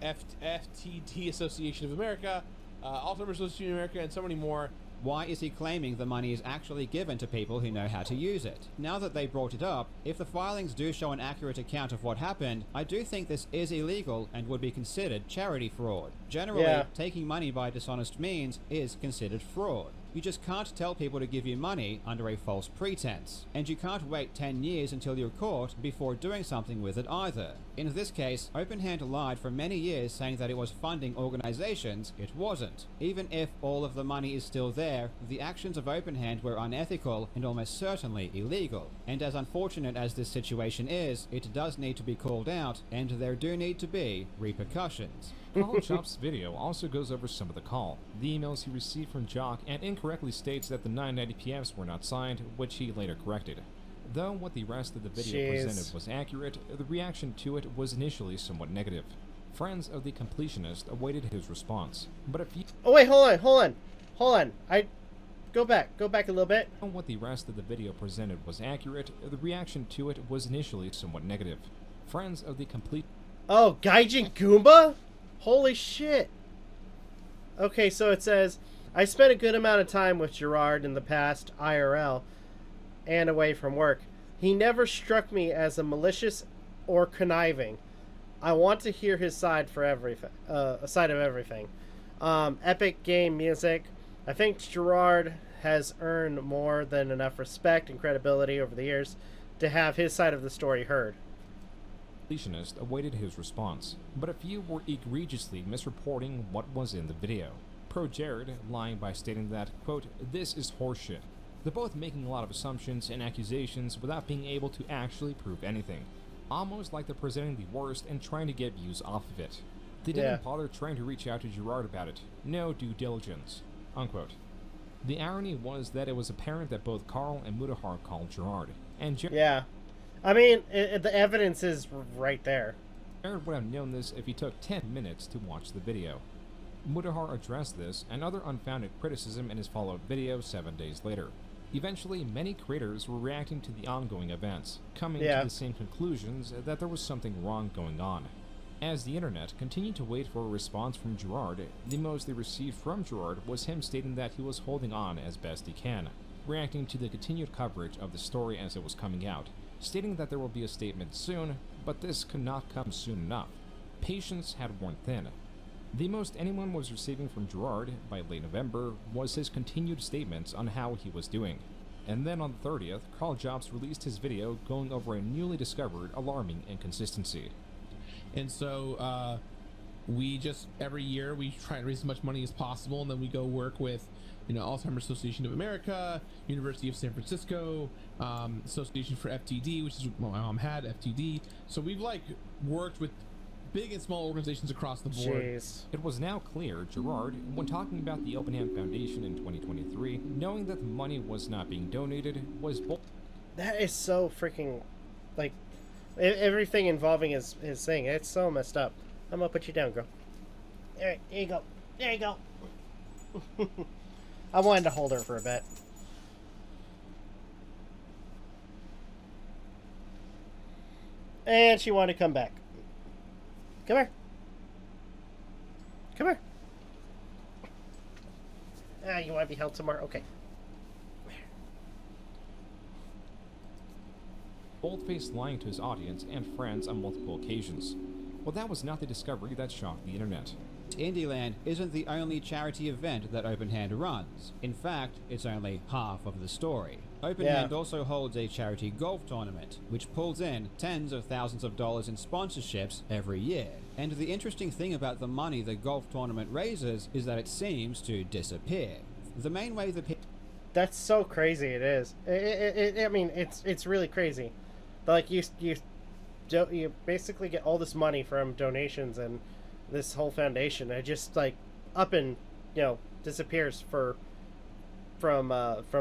FTD Association of America, Alzheimer's Association of America, and so many more. Why is he claiming the money is actually given to people who know how to use it? Now that they brought it up, if the filings do show an accurate account of what happened, I do think this is illegal and would be considered charity fraud. Generally, taking money by dishonest means is considered fraud. You just can't tell people to give you money under a false pretense. And you can't wait 10 years until you're caught before doing something with it either. In this case, OpenHand lied for many years saying that it was funding organizations. It wasn't. Even if all of the money is still there, the actions of OpenHand were unethical and almost certainly illegal. And as unfortunate as this situation is, it does need to be called out, and there do need to be repercussions. Carl Jobst's video also goes over some of the call, the emails he received from Jock, and incorrectly states that the 990 PFs were not signed, which he later corrected. Though what the rest of the video presented was accurate, the reaction to it was initially somewhat negative. Friends of the Completionist awaited his response, but if you— Oh wait, hold on. Go back a little bit. Though what the rest of the video presented was accurate, the reaction to it was initially somewhat negative. Friends of the Oh, Gaijin Goomba? Holy shit. Okay, so it says, I spent a good amount of time with Gerard in the past, IRL, and away from work. He never struck me as a malicious or conniving. I want to hear his side for everything. Side of everything. Epic game music. I think Gerard has earned more than enough respect and credibility over the years to have his side of the story heard. Completionist awaited his response, but a few were egregiously misreporting what was in the video. Pro Jared lying by stating that, quote, this is horseshit. They're both making a lot of assumptions and accusations without being able to actually prove anything. Almost like they're presenting the worst and trying to get views off of it. They didn't bother trying to reach out to Gerard about it. No due diligence. Unquote. The irony was that it was apparent that both Carl and Mudahar called Gerard, and yeah. I mean, the evidence is right there. Jared would have known this if he took 10 minutes to watch the video. Mudahar addressed this and other unfounded criticism in his follow-up video 7 days later. Eventually, many creators were reacting to the ongoing events, coming to the same conclusions that there was something wrong going on. As the internet continued to wait for a response from Gerard, the most they received from Gerard was him stating that he was holding on as best he can, reacting to the continued coverage of the story as it was coming out, stating that there will be a statement soon, but this could not come soon enough. Patience had worn thin. The most anyone was receiving from Gerard by late November was his continued statements on how he was doing. And then on the 30th, Carl Jobst released his video going over a newly discovered alarming inconsistency. And so, we just every year we try and raise as much money as possible, and then we go work with, you know, Alzheimer's Association of America, University of San Francisco, Association for FTD, which is what my mom had, FTD. So we've like worked with big and small organizations across the board. Jeez. It was now clear, Gerard, when talking about the Open Hand Foundation in 2023, knowing that the money was not being donated was That is so freaking, like, everything involving his thing. It's so messed up. I'm gonna put you down, girl. Alright, there you go. There you go. I wanted to hold her for a bit. And she wanted to come back. Come here. Come here. Ah, you want to be held somewhere? Okay. bold-faced lying to his audience and friends on multiple occasions. Well, that was not the discovery that shocked the internet. Indieland isn't the only charity event that Open Hand runs. In fact, it's only half of the story. Open Hand also holds a charity golf tournament, which pulls in tens of thousands of dollars in sponsorships every year. And the interesting thing about the money the golf tournament raises is that it seems to disappear. The main way the That's so crazy. It is. I mean, it's really crazy. Like you basically get all this money from donations and this whole foundation. It just like up and disappears from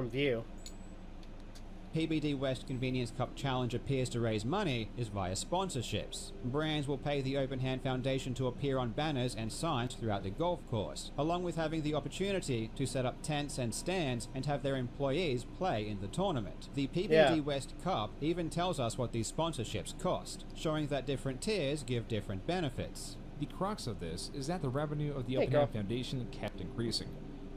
view. PBD West Convenience Cup Challenge appears to raise money is via sponsorships. Brands will pay the Open Hand Foundation to appear on banners and signs throughout the golf course, along with having the opportunity to set up tents and stands and have their employees play in the tournament. The PBD West Cup even tells us what these sponsorships cost, showing that different tiers give different benefits. The crux of this is that the revenue of the Open Hand Foundation kept increasing.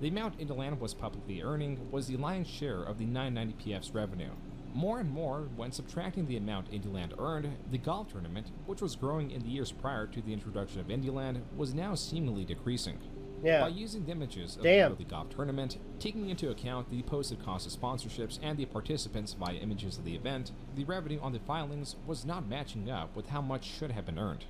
The amount Indieland was publicly earning was the lion's share of the 990PF's revenue. More and more, when subtracting the amount Indieland earned, the golf tournament, which was growing in the years prior to the introduction of Indieland, was now seemingly decreasing. By using the images of the golf tournament, taking into account the posted cost of sponsorships and the participants via images of the event, the revenue on the filings was not matching up with how much should have been earned.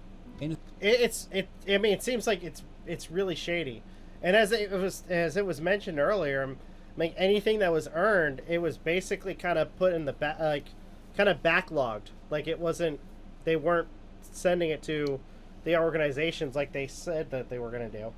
It seems like it's really shady. And as it was mentioned earlier, like anything that was earned, it was basically kind of put in the kind of backlogged. Like they weren't sending it to the organizations like they said that they were going to do.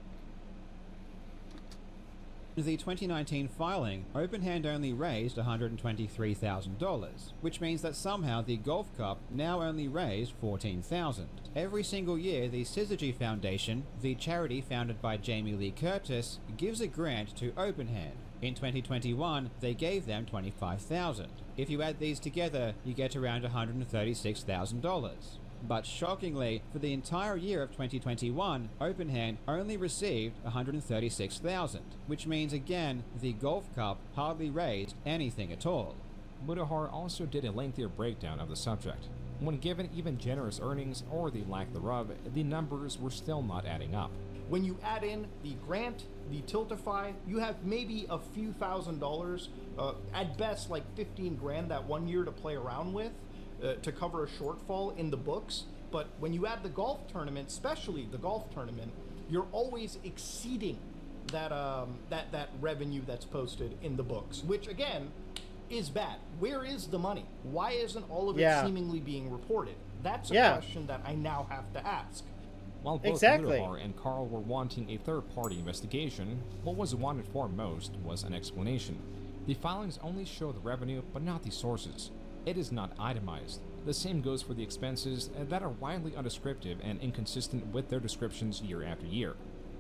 The 2019 filing, Open Hand only raised $123,000, which means that somehow the Golf Cup now only raised $14,000. Every single year, the Syzygy Foundation, the charity founded by Jamie Lee Curtis, gives a grant to Open Hand. In 2021, they gave them $25,000. If you add these together, you get around $136,000. But shockingly, for the entire year of 2021, Open Hand only received $136,000, which means again, the Golf Cup hardly raised anything at all. Mudahar also did a lengthier breakdown of the subject. When given even generous earnings or the lack thereof, the numbers were still not adding up. When you add in the grant, the Tiltify, you have maybe a few $1,000s, at best like 15 grand that one year to play around with. To cover a shortfall in the books, but when you add the golf tournament, especially the golf tournament, you're always exceeding that that revenue that's posted in the books, which again is bad. Where is the money? Why isn't all of it seemingly being reported? That's a question that I now have to ask. While both Mudahar and Carl were wanting a third-party investigation, what was wanted for most was an explanation. The filings only show the revenue, but not the sources. It is not itemized. The same goes for the expenses that are widely undescriptive and inconsistent with their descriptions year after year.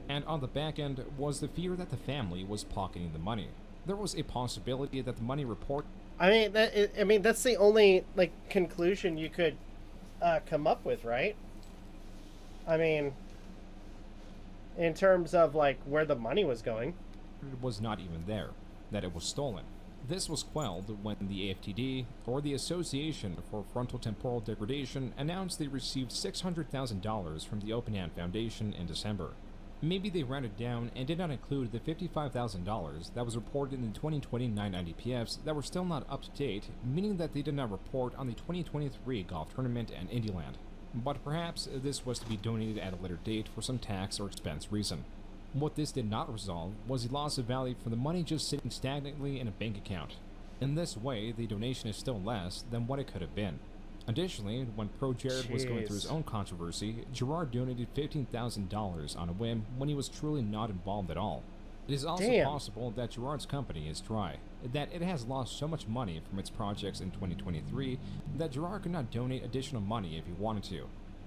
And on the back end was the fear that the family was pocketing the money. There was a possibility that the money report... I mean, that's the only conclusion you could come up with, right? I mean, in terms of where the money was going. It was not even there, that it was stolen. This was quelled when the AFTD, or the Association for Frontotemporal Degradation, announced they received $600,000 from the Open Hand Foundation in December. Maybe they rounded down and did not include the $55,000 that was reported in the 2020 990PFs that were still not up to date, meaning that they did not report on the 2023 golf tournament and Indieland. but perhaps this was to be donated at a later date for some tax or expense reason. What this did not resolve was the loss of value from the money just sitting stagnantly in a bank account. In this way, the donation is still less than what it could have been. Additionally, when Pro Jared was going through his own controversy, Gerard donated $15,000 on a whim when he was truly not involved at all. It is also possible that Gerard's company is dry, that it has lost so much money from its projects in 2023 that Gerard could not donate additional money if he wanted to.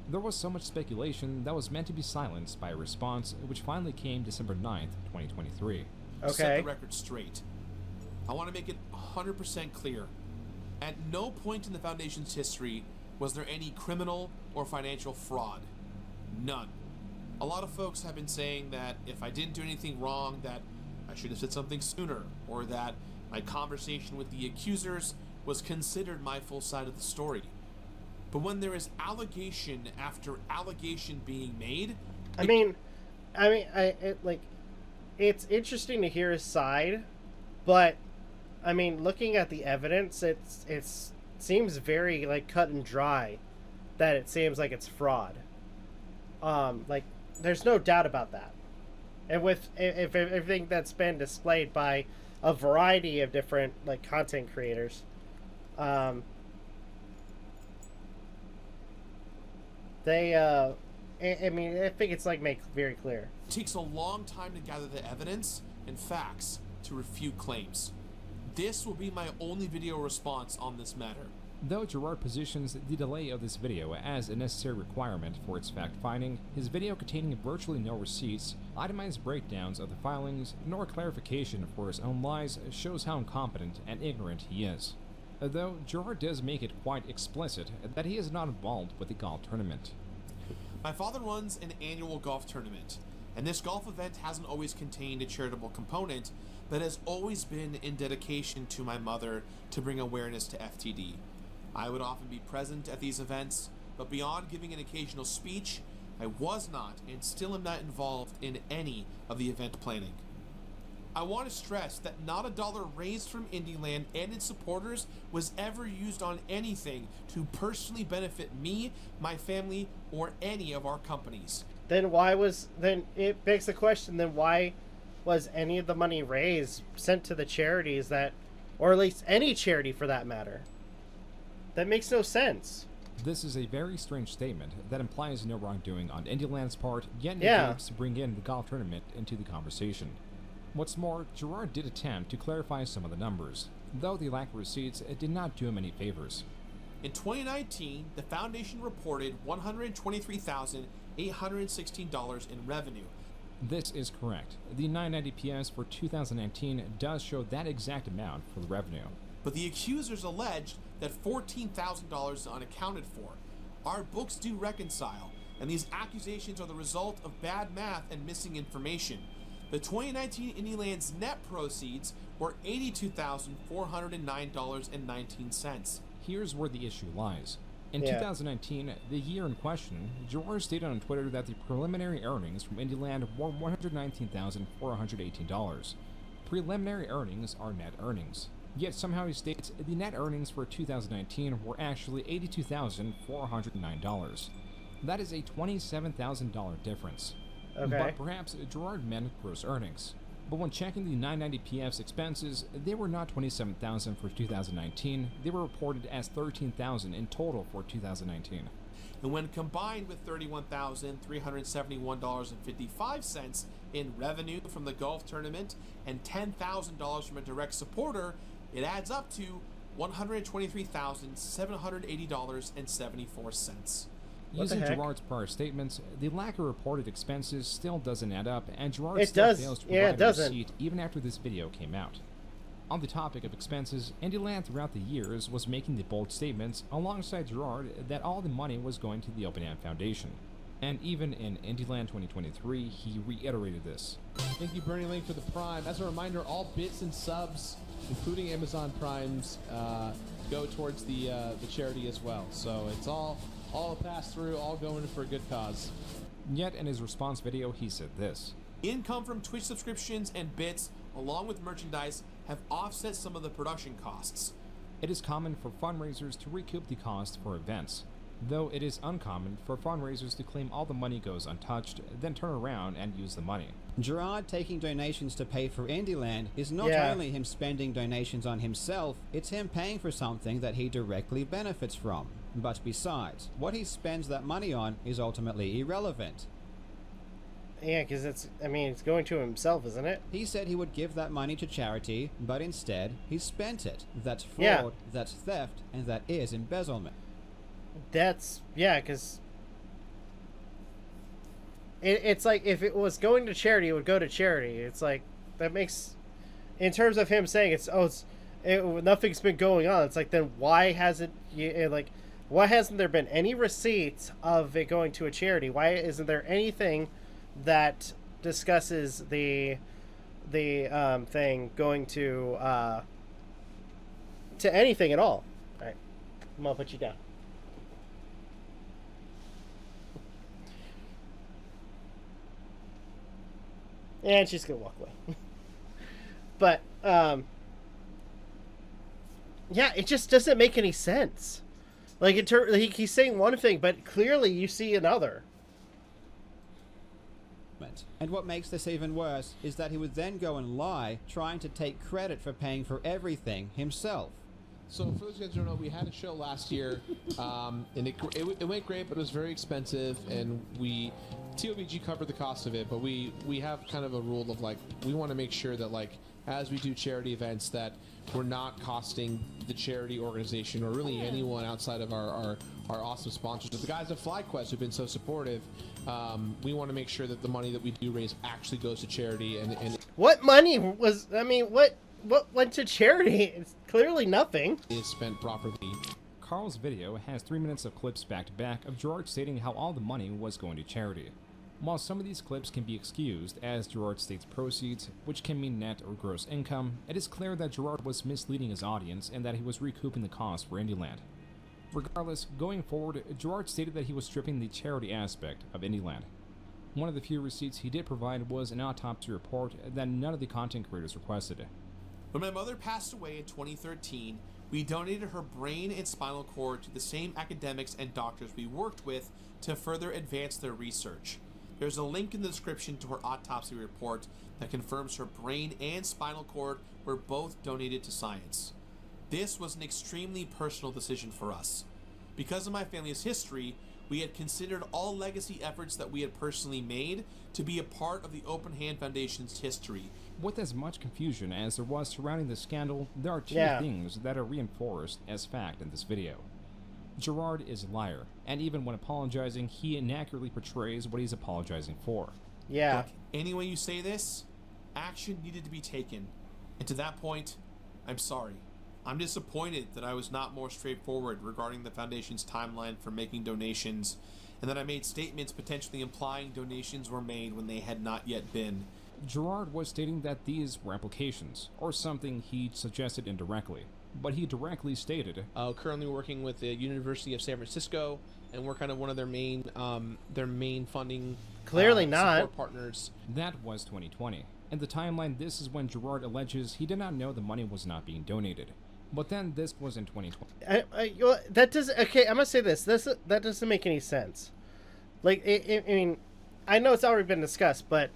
There was so much speculation that was meant to be silenced by a response which finally came December 9th, 2023. To set the record straight, I want to make it 100% clear. At no point in the Foundation's history was there any criminal or financial fraud. None. A lot of folks have been saying that if I didn't do anything wrong, that I should have said something sooner, or that my conversation with the accusers was considered my full side of the story. But when there is allegation after allegation being made, it's interesting to hear his side, but I mean, looking at the evidence, it seems very like cut and dry that it seems like it's fraud. Like there's no doubt about that. And with if everything that's been displayed by a variety of different like content creators, I think it's like made very clear. It takes a long time to gather the evidence and facts to refute claims. This will be my only video response on this matter. Though Gerard positions the delay of this video as a necessary requirement for its fact-finding, his video containing virtually no receipts, itemized breakdowns of the filings, nor clarification for his own lies shows how incompetent and ignorant he is. Though Gerard does make it quite explicit that he is not involved with the golf tournament. My father runs an annual golf tournament, and this golf event hasn't always contained a charitable component, but has always been in dedication to my mother to bring awareness to FTD. I would often be present at these events, but beyond giving an occasional speech, I was not and still am not involved in any of the event planning. I want to stress that not a dollar raised from Indieland and its supporters was ever used on anything to personally benefit me, my family, or any of our companies. Then it begs the question, then why was any of the money raised sent to the charities that, or at least any charity for that matter? That makes no sense. This is a very strange statement that implies no wrongdoing on Indieland's part, yet neglects to bring in the golf tournament into the conversation. What's more, Gerard did attempt to clarify some of the numbers, though the lack of receipts did not do him any favors. In 2019, the Foundation reported $123,816 in revenue. This is correct. The 990PS for 2019 does show that exact amount for the revenue. But the accusers alleged that $14,000 is unaccounted for. Our books do reconcile, and these accusations are the result of bad math and missing information. The 2019 Indieland's net proceeds were $82,409.19. Here's where the issue lies. In 2019, the year in question, Gerard stated on Twitter that the preliminary earnings from Indieland were $119,418. Preliminary earnings are net earnings. Yet somehow he states the net earnings for 2019 were actually $82,409. That is a $27,000 difference. Okay. But perhaps Gerard meant gross earnings. But when checking the 990PF's expenses, they were not $27,000 for 2019. They were reported as $13,000 in total for 2019. And when combined with $31,371.55 in revenue from the golf tournament and $10,000 from a direct supporter, it adds up to $123,780.74. Using Gerard's prior statements, the lack of reported expenses still doesn't add up, and Gerard still fails to provide a receipt even after this video came out. On the topic of expenses, Indieland throughout the years was making the bold statements alongside Gerard that all the money was going to the Open Hand Foundation. And even in Indieland 2023, he reiterated this. Thank you, Bernie Link, for the Prime. As a reminder, all bits and subs, including Amazon Primes, go towards the charity as well. So it's all a pass-through, all going for a good cause. Yet in his response video, he said this. Income from Twitch subscriptions and bits, along with merchandise, have offset some of the production costs. It is common for fundraisers to recoup the cost for events. though it is uncommon for fundraisers to claim all the money goes untouched, then turn around and use the money. Gerard taking donations to pay for Indieland is not only him spending donations on himself, it's him paying for something that he directly benefits from. But besides, what he spends that money on is ultimately irrelevant. Yeah, because it's going to himself, isn't it? He said he would give that money to charity, but instead, he spent it. That's fraud, that's theft, and that is embezzlement. That's, because it's like, if it was going to charity, it would go to charity. It's like, that makes, in terms of him saying nothing's been going on, it's like, then why hasn't there been any receipts of it going to a charity? Why isn't there anything that discusses the thing going to anything at all? All right, I'm gonna put you down. And she's gonna walk away. But yeah, it just doesn't make any sense. Like, he's saying one thing, but clearly you see another. And what makes this even worse is that he would then go and lie, trying to take credit for paying for everything himself. So for those guys who don't know, we had a show last year, and it went great, but it was very expensive, and TOBG covered the cost of it, but we have kind of a rule of, like, we want to make sure that, like, as we do charity events, that we're not costing the charity organization or really anyone outside of our awesome sponsors. The guys at FlyQuest who've been so supportive, we want to make sure that the money that we do raise actually goes to charity. And what money was, what went to charity? It's clearly nothing. Is spent properly. Carl's video has 3 minutes of clips back to back of Gerard stating how all the money was going to charity. While some of these clips can be excused as Gerard states proceeds, which can mean net or gross income, it is clear that Gerard was misleading his audience and that he was recouping the cost for Indieland. Regardless, going forward, Gerard stated that he was stripping the charity aspect of Indieland. One of the few receipts he did provide was an autopsy report that none of the content creators requested. When my mother passed away in 2013, we donated her brain and spinal cord to the same academics and doctors we worked with to further advance their research. There's a link in the description to her autopsy report that confirms her brain and spinal cord were both donated to science. This was an extremely personal decision for us. Because of my family's history, we had considered all legacy efforts that we had personally made to be a part of the Open Hand Foundation's history. With as much confusion as there was surrounding the scandal, there are two things that are reinforced as fact in this video. Gerard is a liar, and even when apologizing, he inaccurately portrays what he's apologizing for. Yeah. Look, any way you say this, action needed to be taken. And to that point, I'm sorry. I'm disappointed that I was not more straightforward regarding the Foundation's timeline for making donations, and that I made statements potentially implying donations were made when they had not yet been. Gerard was stating that these were applications, or something he suggested indirectly, but he directly stated, currently working with the University of San Francisco, and we're kind of one of their main funding clearly not support partners. That was 2020. In the timeline, this is when Gerard alleges he did not know the money was not being donated. But then this was in 2020. That doesn't. Okay, I'm gonna say this. That doesn't make any sense. Like, I mean, I know it's already been discussed, but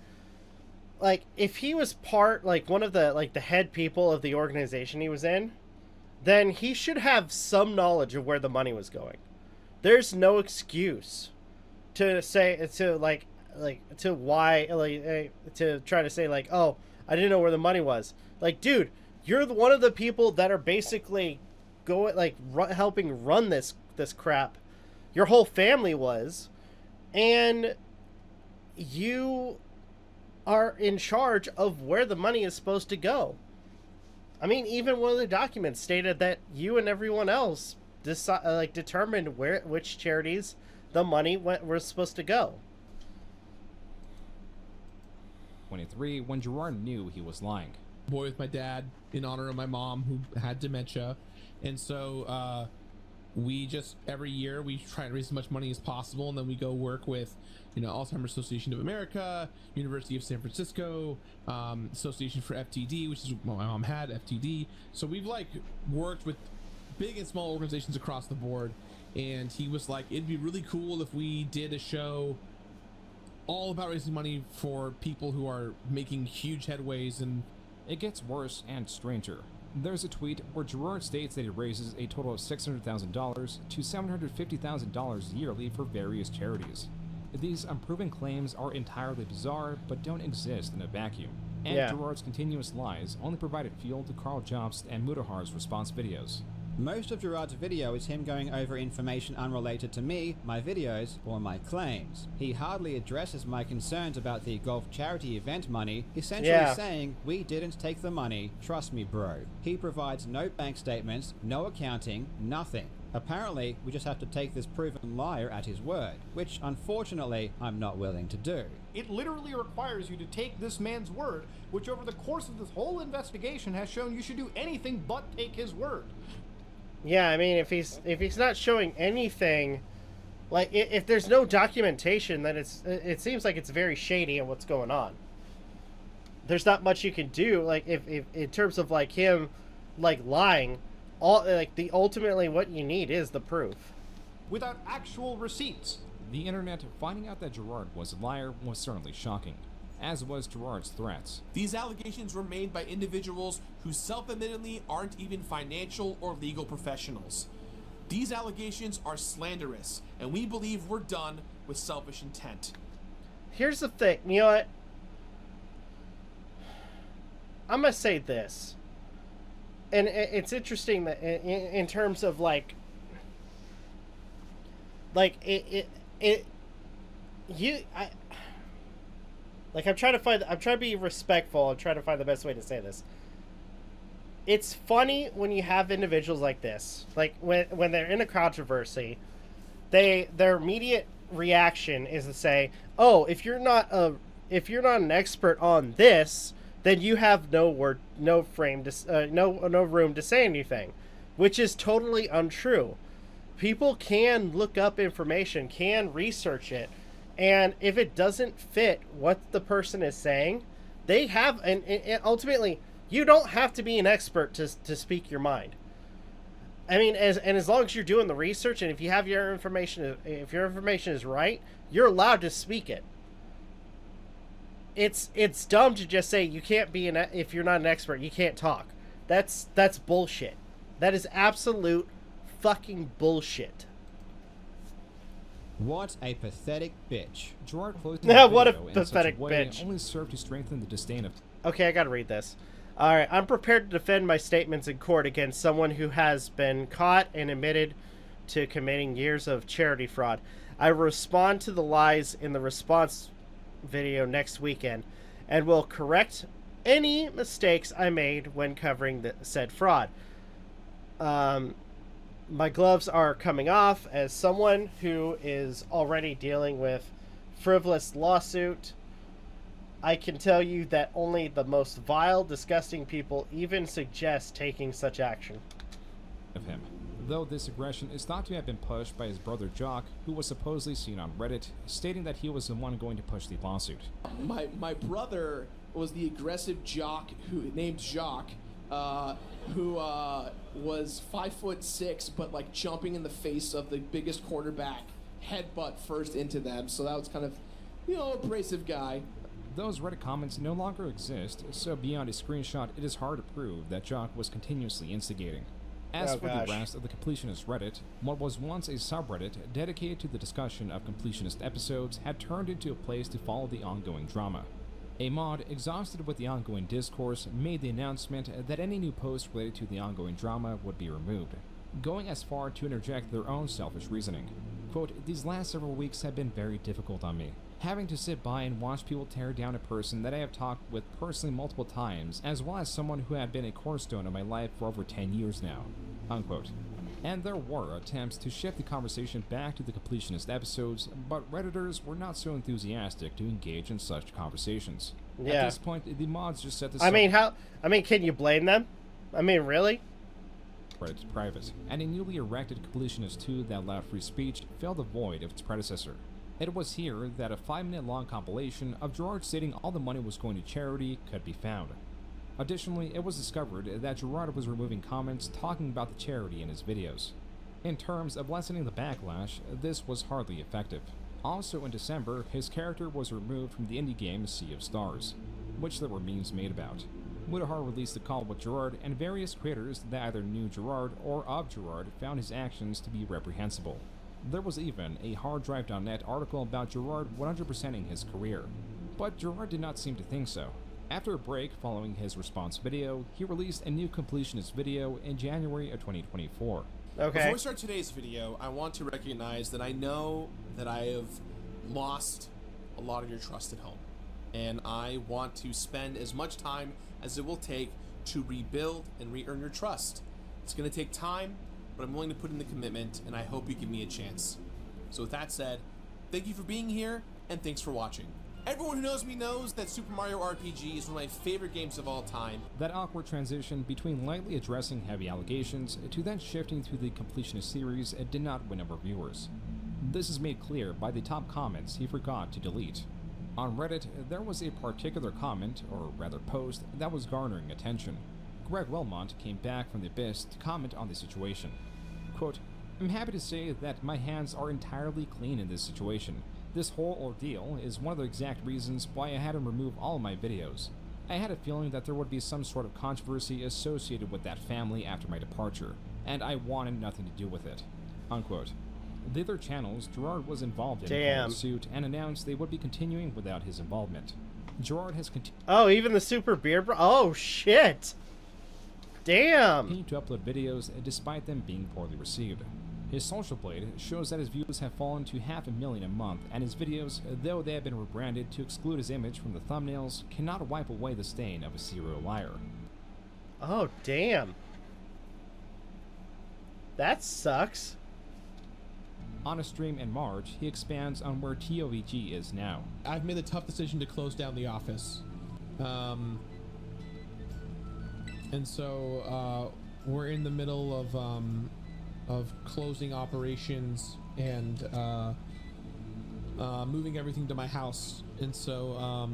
like, if he was one of the head people of the organization he was in, then he should have some knowledge of where the money was going. There's no excuse to say to try to say like, oh, I didn't know where the money was. Like, dude, you're one of the people that are basically helping run this crap. Your whole family was, and you are in charge of where the money is supposed to go. I mean, even one of the documents stated that you and everyone else determined which charities the money was supposed to go. 23, when Gerard knew he was lying. Boy with my dad in honor of my mom who had dementia, and so we just every year we try to raise as much money as possible, and then we go work with Alzheimer's Association of America, University of San Francisco, Association for FTD, which is what my mom had, FTD. So we've worked with big and small organizations across the board, and he was like, it'd be really cool if we did a show all about raising money for people who are making huge headways. And it gets worse and stranger. There's a tweet where Gerard states that he raises a total of $600,000 to $750,000 yearly for various charities. These unproven claims are entirely bizarre, but don't exist in a vacuum. And Gerard's continuous lies only provided fuel to Carl Jobst and Mudahar's response videos. Most of Gerard's video is him going over information unrelated to me, my videos, or my claims. He hardly addresses my concerns about the golf charity event money, essentially saying, we didn't take the money, trust me bro. He provides no bank statements, no accounting, nothing. Apparently, we just have to take this proven liar at his word, which unfortunately, I'm not willing to do. It literally requires you to take this man's word, which over the course of this whole investigation has shown you should do anything but take his word. Yeah, I mean, if he's not showing anything, like if there's no documentation, then it seems like it's very shady on what's going on. There's not much you can do, like if in terms of like him, like lying, ultimately what you need is the proof. Without actual receipts. The internet finding out that Gerard was a liar was certainly shocking, as was Gerard's threats. These allegations were made by individuals who self-admittedly aren't even financial or legal professionals. These allegations are slanderous, and we believe we're done with selfish intent. Here's the thing, you know what? I'm gonna say this, and it's interesting that in terms of like I'm trying to be respectful. I'm trying to find the best way to say this. It's funny when you have individuals like this, like when they're in a controversy, their immediate reaction is to say, "Oh, if you're not an expert on this, then you have no room to say anything," which is totally untrue. People can look up information, can research it. And if it doesn't fit what the person is saying, they have, and ultimately, you don't have to be an expert to speak your mind. I mean, as long as you're doing the research, and if you have your information is right, you're allowed to speak it. It's dumb to just say you can't be if you're not an expert, you can't talk. That's bullshit. That is absolute fucking bullshit. What a pathetic bitch. Gerard closed what a video in pathetic such a way bitch. Only served to strengthen the disdain of... Okay, I gotta read this. Alright, I'm prepared to defend my statements in court against someone who has been caught and admitted to committing years of charity fraud. I will respond to the lies in the response video next weekend and will correct any mistakes I made when covering the said fraud. My gloves are coming off as someone who is already dealing with frivolous lawsuit. I can tell you that only the most vile, disgusting people even suggest taking such action. Of him. Though this aggression is thought to have been pushed by his brother Jock, who was supposedly seen on Reddit, stating that he was the one going to push the lawsuit. My brother was the aggressive jock named Jacques, who was 5'6", but like jumping in the face of the biggest quarterback, headbutt first into them. So that was kind of, abrasive guy. Those Reddit comments no longer exist, so beyond a screenshot, it is hard to prove that Jock was continuously instigating. As for the rest of the Completionist Reddit, what was once a subreddit dedicated to the discussion of Completionist episodes had turned into a place to follow the ongoing drama. A mod, exhausted with the ongoing discourse, made the announcement that any new post related to the ongoing drama would be removed, going as far to interject their own selfish reasoning. Quote, "These last several weeks have been very difficult on me, having to sit by and watch people tear down a person that I have talked with personally multiple times, as well as someone who had been a cornerstone of my life for over 10 years now." Unquote. And there were attempts to shift the conversation back to the Completionist episodes, but Redditors were not so enthusiastic to engage in such conversations. Yeah. At this point, the mods just set this can you blame them? I mean, really? Reddit to private, and a newly erected Completionist 2 that allowed free speech filled the void of its predecessor. It was here that a 5-minute long compilation of Gerard stating all the money was going to charity could be found. Additionally, it was discovered that Gerard was removing comments talking about the charity in his videos. In terms of lessening the backlash, this was hardly effective. Also in December, his character was removed from the indie game Sea of Stars, which there were memes made about. Woodahar released a call with Gerard, and various creators that either knew Gerard or of Gerard found his actions to be reprehensible. There was even a HardDrive.net article about Gerard 100%ing his career. But Gerard did not seem to think so. After a break following his response video, he released a new completionist video in January of 2024. Okay. Before we start today's video, I want to recognize that I know that I have lost a lot of your trust at home. And I want to spend as much time as it will take to rebuild and re-earn your trust. It's going to take time, but I'm willing to put in the commitment, and I hope you give me a chance. So with that said, thank you for being here, and thanks for watching. Everyone who knows me knows that Super Mario RPG is one of my favorite games of all time. That awkward transition between lightly addressing heavy allegations to then shifting to the completionist series did not win over viewers. This is made clear by the top comments he forgot to delete. On Reddit, there was a particular comment, or rather post, that was garnering attention. Greg Wilmot came back from the abyss to comment on the situation. Quote, "I'm happy to say that my hands are entirely clean in this situation. This whole ordeal is one of the exact reasons why I had to remove all of my videos. I had a feeling that there would be some sort of controversy associated with that family after my departure, and I wanted nothing to do with it." Unquote. The other channels Gerard was involved in the suit and announced they would be continuing without his involvement. Gerard has continued. Oh, even the Super Beard Bro. Oh shit! Damn. Continued to upload videos despite them being poorly received. His Social Blade shows that his views have fallen to 500,000 a month, and his videos, though they have been rebranded to exclude his image from the thumbnails, cannot wipe away the stain of a serial liar. Oh, damn. That sucks. On a stream in March, he expands on where TOVG is now. I've made the tough decision to close down the office. And so we're in the middle of closing operations and moving everything to my house. And so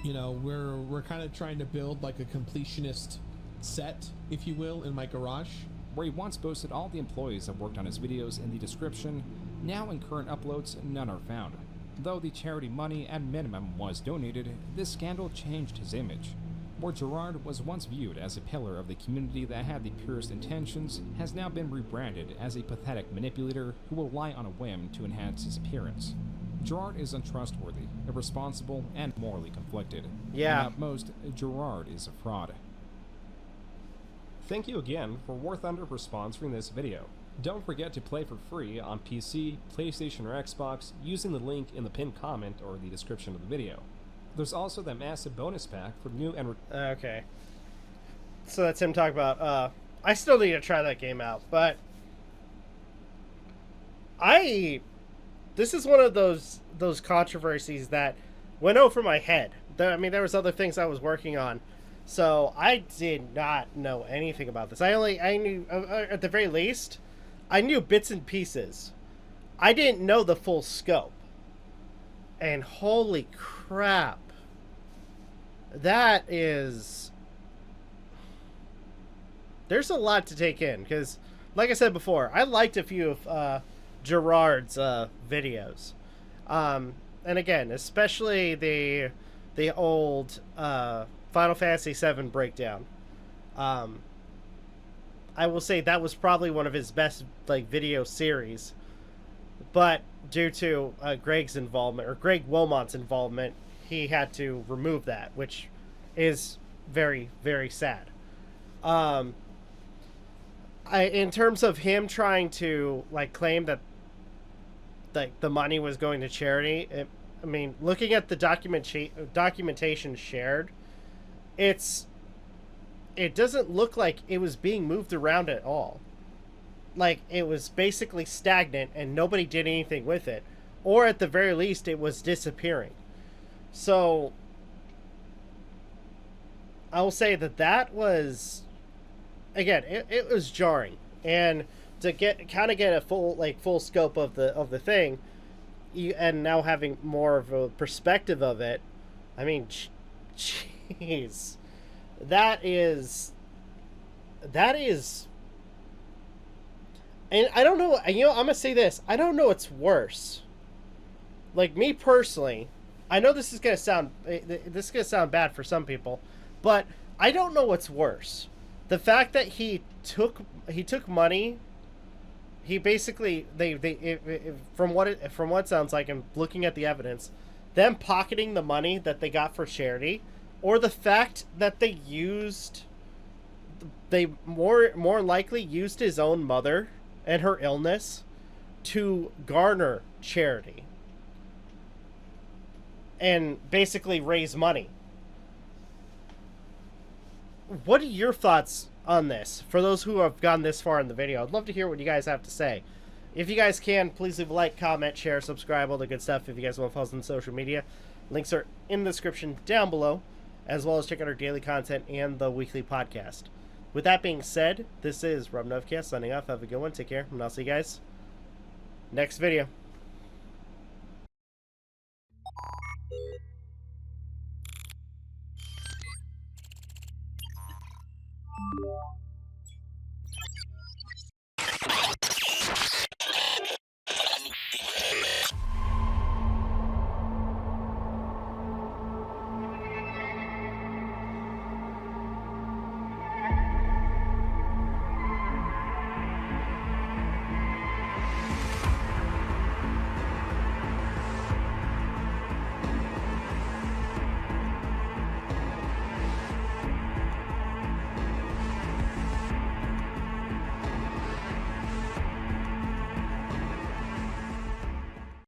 you know, we're kind of trying to build like a completionist set, if you will, in my garage. Where he once boasted all the employees that worked on his videos in the description, now in current uploads, none are found. Though the charity money at minimum was donated, this scandal changed his image. Where Gerard was once viewed as a pillar of the community that had the purest intentions, has now been rebranded as a pathetic manipulator who will lie on a whim to enhance his appearance. Gerard is untrustworthy, irresponsible, and morally conflicted. Yeah. And at most, Gerard is a fraud. Thank you again for War Thunder for sponsoring this video. Don't forget to play for free on PC, PlayStation, or Xbox using the link in the pinned comment or the description of the video. There's also the massive bonus pack for new and... Okay. So that's him talking about, I still need to try that game out, but... This is one of those controversies that went over my head. I mean, there was other things I was working on. So I did not know anything about this. I knew, at the very least, I knew bits and pieces. I didn't know the full scope. And holy crap. That is... There's a lot to take in, because, like I said before, I liked a few of Gerard's videos. And again, especially the old... Final Fantasy VII breakdown. I will say that was probably one of his best video series, but due to Greg's involvement, or Greg Wilmot's involvement, he had to remove that, which is very, very sad. In terms of him trying to claim that the money was going to charity, I mean, looking at the documentation shared, it doesn't look like it was being moved around at all. Like, it was basically stagnant and nobody did anything with it. Or at the very least, it was disappearing. So, I will say that was, again, it was jarring. And to get a full scope of the thing, and now having more of a perspective of it, I mean, jeez, that is And I don't know, you know, I'm gonna say this. I don't know what's worse. Like, me personally, I know this is gonna sound bad for some people, but I don't know what's worse. The fact that he took money. He basically from what it sounds like, and looking at the evidence, them pocketing the money that they got for charity, or the fact that they more likely used his own mother and her illness to garner charity and basically raise money. What are your thoughts on this? For those who have gone this far in the video, I'd love to hear what you guys have to say. If you guys can, please leave a like, comment, share, subscribe, all the good stuff. If you guys want to follow us on social media, links are in the description down below, as well as check out our daily content and the weekly podcast. With that being said, this is Novakast signing off. Have a good one. Take care, and I'll see you guys next video.